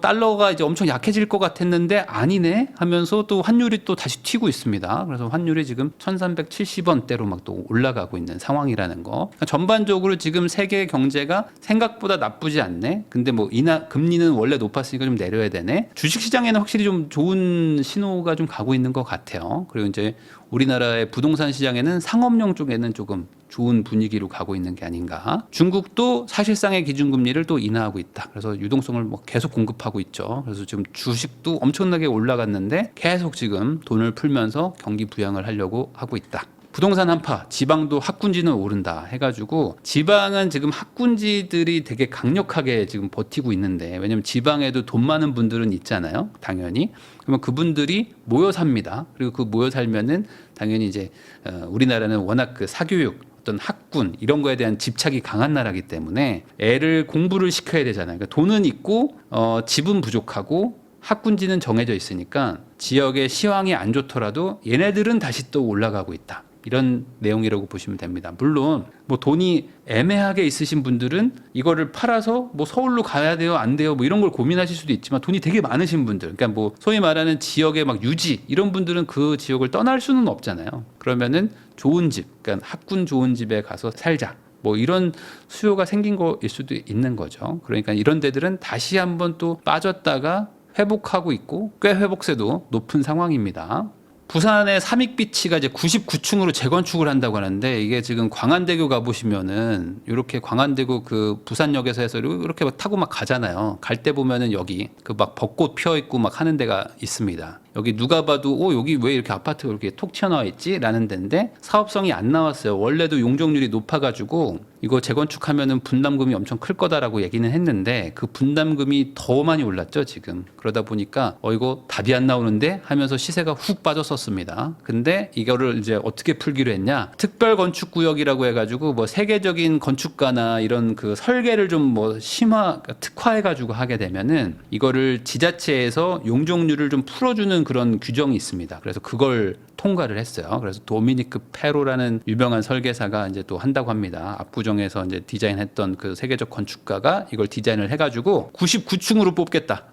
달러가 이제 엄청 약해질 것 같았는데 아니네 하면서 또 환율이 또 다시 튀고 있습니다. 그래서 환율이 지금 1370원대로 막 또 올라가고 있는 상황이라는 거. 그러니까 전반적으로 지금 세계 경제가 생각보다 나쁘지 않네. 근데 뭐 금리는 원래 높았으니까 좀 내려야 되네. 주식시장에는 확실히 좀 좋은 신호가 좀 가고 있는 것 같아요. 그리고 이제 우리나라의 부동산 시장에는 상업용 쪽에는 조금 좋은 분위기로 가고 있는 게 아닌가. 중국도 사실상의 기준금리를 또 인하하고 있다. 그래서 유동성을 뭐 계속 공급하고 있죠. 그래서 지금 주식도 엄청나게 올라갔는데 계속 지금 돈을 풀면서 경기 부양을 하려고 하고 있다. 부동산 한파, 지방도 학군지는 오른다 해가지고 지방은 지금 학군지들이 되게 강력하게 지금 버티고 있는데, 왜냐면 지방에도 돈 많은 분들은 있잖아요. 당연히. 그러면 그분들이 모여 삽니다. 그리고 그 모여 살면은 당연히 이제 우리나라는 워낙 그 사교육, 어떤 학군 이런 거에 대한 집착이 강한 나라이기 때문에 애를 공부를 시켜야 되잖아요. 그러니까 돈은 있고 집은 부족하고 학군지는 정해져 있으니까 지역의 시황이 안 좋더라도 얘네들은 다시 또 올라가고 있다. 이런 내용이라고 보시면 됩니다. 물론 뭐 돈이 애매하게 있으신 분들은 이거를 팔아서 뭐 서울로 가야 돼요, 안 돼요, 뭐 이런 걸 고민하실 수도 있지만, 돈이 되게 많으신 분들, 그러니까 뭐 소위 말하는 지역의 막 유지 이런 분들은 그 지역을 떠날 수는 없잖아요. 그러면은 좋은 집, 그러니까 학군 좋은 집에 가서 살자. 뭐 이런 수요가 생긴 거일 수도 있는 거죠. 그러니까 이런 데들은 다시 한번 또 빠졌다가 회복하고 있고 꽤 회복세도 높은 상황입니다. 부산의 삼익비치가 이제 99층으로 재건축을 한다고 하는데 이게 지금 광안대교 가보시면은 이렇게 광안대교 그 부산역에서 해서 이렇게 막 타고 막 가잖아요. 갈 때 보면은 여기 그 막 벚꽃 피어 있고 막 하는 데가 있습니다. 여기 누가 봐도 여기 왜 이렇게 아파트가 이렇게 톡 튀어나와 있지? 라는 데인데 사업성이 안 나왔어요. 원래도 용적률이 높아가지고 이거 재건축하면은 분담금이 엄청 클 거다라고 얘기는 했는데 그 분담금이 더 많이 올랐죠 지금. 그러다 보니까 이거 답이 안 나오는데 하면서 시세가 훅 빠졌었습니다. 근데 이거를 이제 어떻게 풀기로 했냐? 특별건축구역이라고 해가지고 뭐 세계적인 건축가나 이런 그 설계를 좀 뭐 특화해가지고 하게 되면은 이거를 지자체에서 용적률을 좀 풀어주는 그런 규정이 있습니다. 그래서 그걸 통과를 했어요. 그래서 도미니크 페로라는 유명한 설계사가 이제 또 한다고 합니다. 압구정에서 이제 디자인했던 그 세계적 건축가가 이걸 디자인을 해가지고 99층으로 뽑겠다.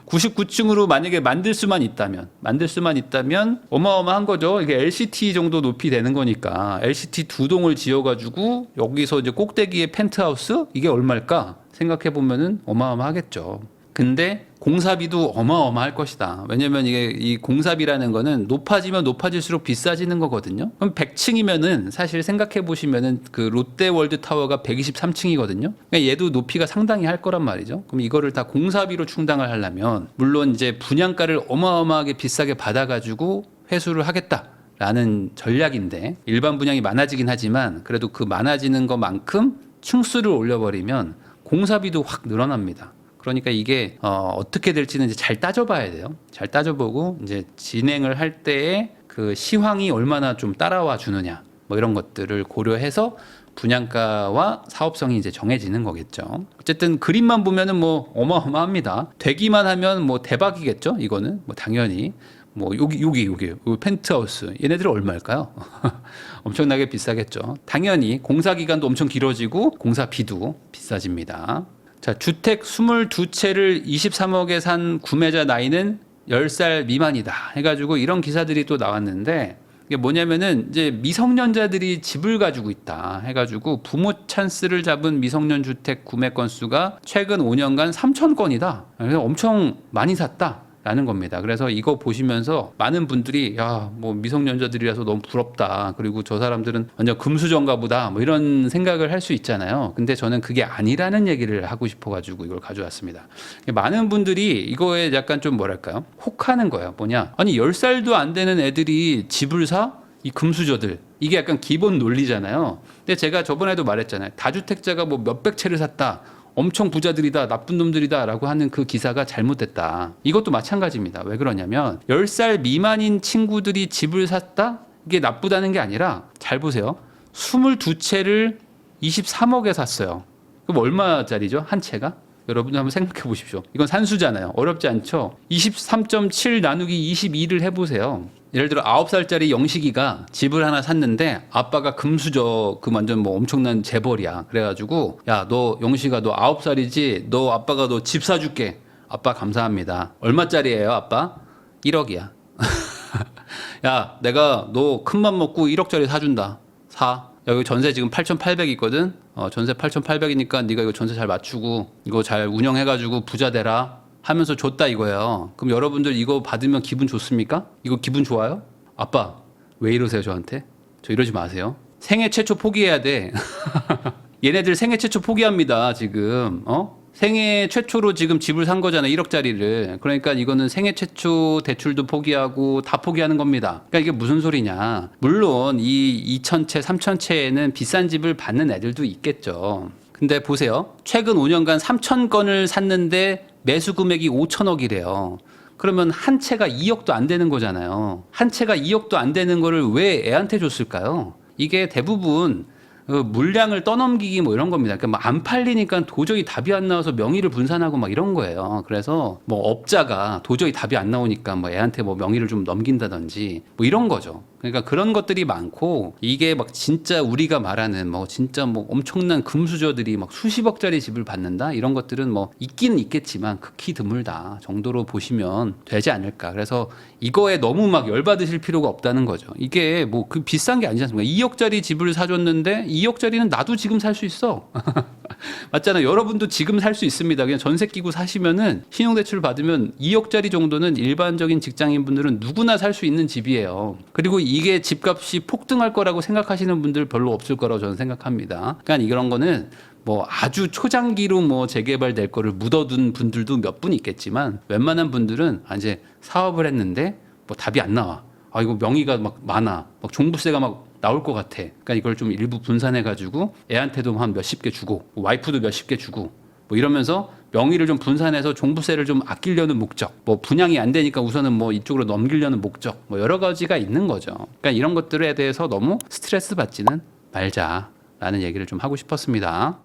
99층으로 만약에 만들 수만 있다면 어마어마한 거죠. 이게 LCT 정도 높이 되는 거니까 LCT 두 동을 지어가지고 여기서 이제 꼭대기에 펜트하우스 이게 얼마일까 생각해 보면은 어마어마하겠죠. 근데 공사비도 어마어마할 것이다. 왜냐면 이게 이 공사비라는 거는 높아지면 높아질수록 비싸지는 거거든요. 그럼 100층이면은 사실 생각해 보시면은 그 롯데월드 타워가 123층이거든요. 그러니까 얘도 높이가 상당히 할 거란 말이죠. 그럼 이거를 다 공사비로 충당을 하려면 물론 이제 분양가를 어마어마하게 비싸게 받아가지고 회수를 하겠다라는 전략인데 일반 분양이 많아지긴 하지만 그래도 그 많아지는 것만큼 층수를 올려버리면 공사비도 확 늘어납니다. 그러니까 이게 어떻게 될지는 이제 잘 따져봐야 돼요. 잘 따져보고 이제 진행을 할 때에 그 시황이 얼마나 좀 따라와 주느냐 뭐 이런 것들을 고려해서 분양가와 사업성이 이제 정해지는 거겠죠. 어쨌든 그림만 보면은 뭐 어마어마합니다. 되기만 하면 뭐 대박이겠죠. 이거는 뭐 당연히 뭐 여기 펜트하우스 얘네들은 얼마일까요? 엄청나게 비싸겠죠. 당연히 공사 기간도 엄청 길어지고 공사비도 비싸집니다. 자, 주택 22채를 23억에 산 구매자 나이는 10살 미만이다 해가지고 이런 기사들이 또 나왔는데 이게 뭐냐면은 이제 미성년자들이 집을 가지고 있다 해가지고 부모 찬스를 잡은 미성년 주택 구매 건수가 최근 5년간 3천 건이다. 그래서 엄청 많이 샀다. 라는 겁니다. 그래서 이거 보시면서 많은 분들이 뭐 미성년자들이라서 너무 부럽다. 그리고 저 사람들은 완전 금수저인가 보다. 뭐 이런 생각을 할 수 있잖아요. 근데 저는 그게 아니라는 얘기를 하고 싶어가지고 이걸 가져왔습니다. 많은 분들이 이거에 약간 좀 뭐랄까요? 혹하는 거예요. 뭐냐? 아니 10살도 안 되는 애들이 집을 사? 이 금수저들. 이게 약간 기본 논리잖아요. 근데 제가 저번에도 말했잖아요. 다주택자가 뭐 몇백 채를 샀다. 엄청 부자들이다, 나쁜 놈들이다 라고 하는 그 기사가 잘못됐다. 이것도 마찬가지입니다. 왜 그러냐면 10살 미만인 친구들이 집을 샀다? 이게 나쁘다는 게 아니라 잘 보세요. 22채를 23억에 샀어요. 그럼 얼마짜리죠? 한 채가? 여러분들 한번 생각해 보십시오. 이건 산수잖아요. 어렵지 않죠? 23.7 나누기 22를 해보세요. 예를 들어 9살짜리 영식이가 집을 하나 샀는데 아빠가 금수저 그 완전 뭐 엄청난 재벌이야. 그래가지고 야, 너 영식아 너 9살이지? 너 아빠가 너 집 사줄게. 아빠 감사합니다. 얼마짜리예요 아빠? 1억이야. 야, 내가 너 큰맘 먹고 1억짜리 사준다. 사. 여기 전세 지금 8,800 있거든. 전세 8,800이니까 네가 이거 전세 잘 맞추고 이거 잘 운영해가지고 부자 되라 하면서 줬다 이거예요. 그럼 여러분들 이거 받으면 기분 좋습니까? 이거 기분 좋아요? 아빠 왜 이러세요 저한테? 저 이러지 마세요. 생애 최초 포기해야 돼. 얘네들 생애 최초 포기합니다 지금. 생애 최초로 지금 집을 산 거잖아요. 1억짜리를. 그러니까 이거는 생애 최초 대출도 포기하고 다 포기하는 겁니다. 그러니까 이게 무슨 소리냐. 물론 이 2,000채, 3,000채에는 비싼 집을 받는 애들도 있겠죠. 근데 보세요. 최근 5년간 3,000건을 샀는데 매수 금액이 5천억이래요. 그러면 한 채가 2억도 안 되는 거잖아요. 한 채가 2억도 안 되는 거를 왜 애한테 줬을까요? 이게 대부분 물량을 떠넘기기 뭐 이런 겁니다. 그러니까 뭐 안 팔리니까 도저히 답이 안 나와서 명의를 분산하고 막 이런 거예요. 그래서 뭐 업자가 도저히 답이 안 나오니까 뭐 애한테 뭐 명의를 좀 넘긴다든지 뭐 이런 거죠. 그러니까 그런 것들이 많고 이게 막 진짜 우리가 말하는 뭐 진짜 뭐 엄청난 금수저들이 막 수십억짜리 집을 받는다 이런 것들은 뭐 있기는 있겠지만 극히 드물다 정도로 보시면 되지 않을까. 그래서 이거에 너무 막 열받으실 필요가 없다는 거죠. 이게 뭐 그 비싼 게 아니지 않습니까? 2억짜리 집을 사줬는데 2억짜리는 나도 지금 살 수 있어. 맞잖아요. 여러분도 지금 살 수 있습니다. 그냥 전세 끼고 사시면은 신용대출 받으면 2억짜리 정도는 일반적인 직장인분들은 누구나 살 수 있는 집이에요. 그리고 이게 집값이 폭등할 거라고 생각하시는 분들 별로 없을 거라고 저는 생각합니다. 그러니까 이런 거는 뭐 아주 초장기로 뭐 재개발될 거를 묻어둔 분들도 몇 분 있겠지만 웬만한 분들은 이제 사업을 했는데 뭐 답이 안 나와. 아 이거 명의가 막 많아. 막 종부세가 막 나올 것 같아. 그러니까 이걸 좀 일부 분산해 가지고 애한테도 한 몇십 개 주고 와이프도 몇십 개 주고 뭐 이러면서 명의를 좀 분산해서 종부세를 좀 아끼려는 목적, 뭐 분양이 안 되니까 우선은 뭐 이쪽으로 넘기려는 목적, 뭐 여러 가지가 있는 거죠. 그러니까 이런 것들에 대해서 너무 스트레스 받지는 말자라는 얘기를 좀 하고 싶었습니다.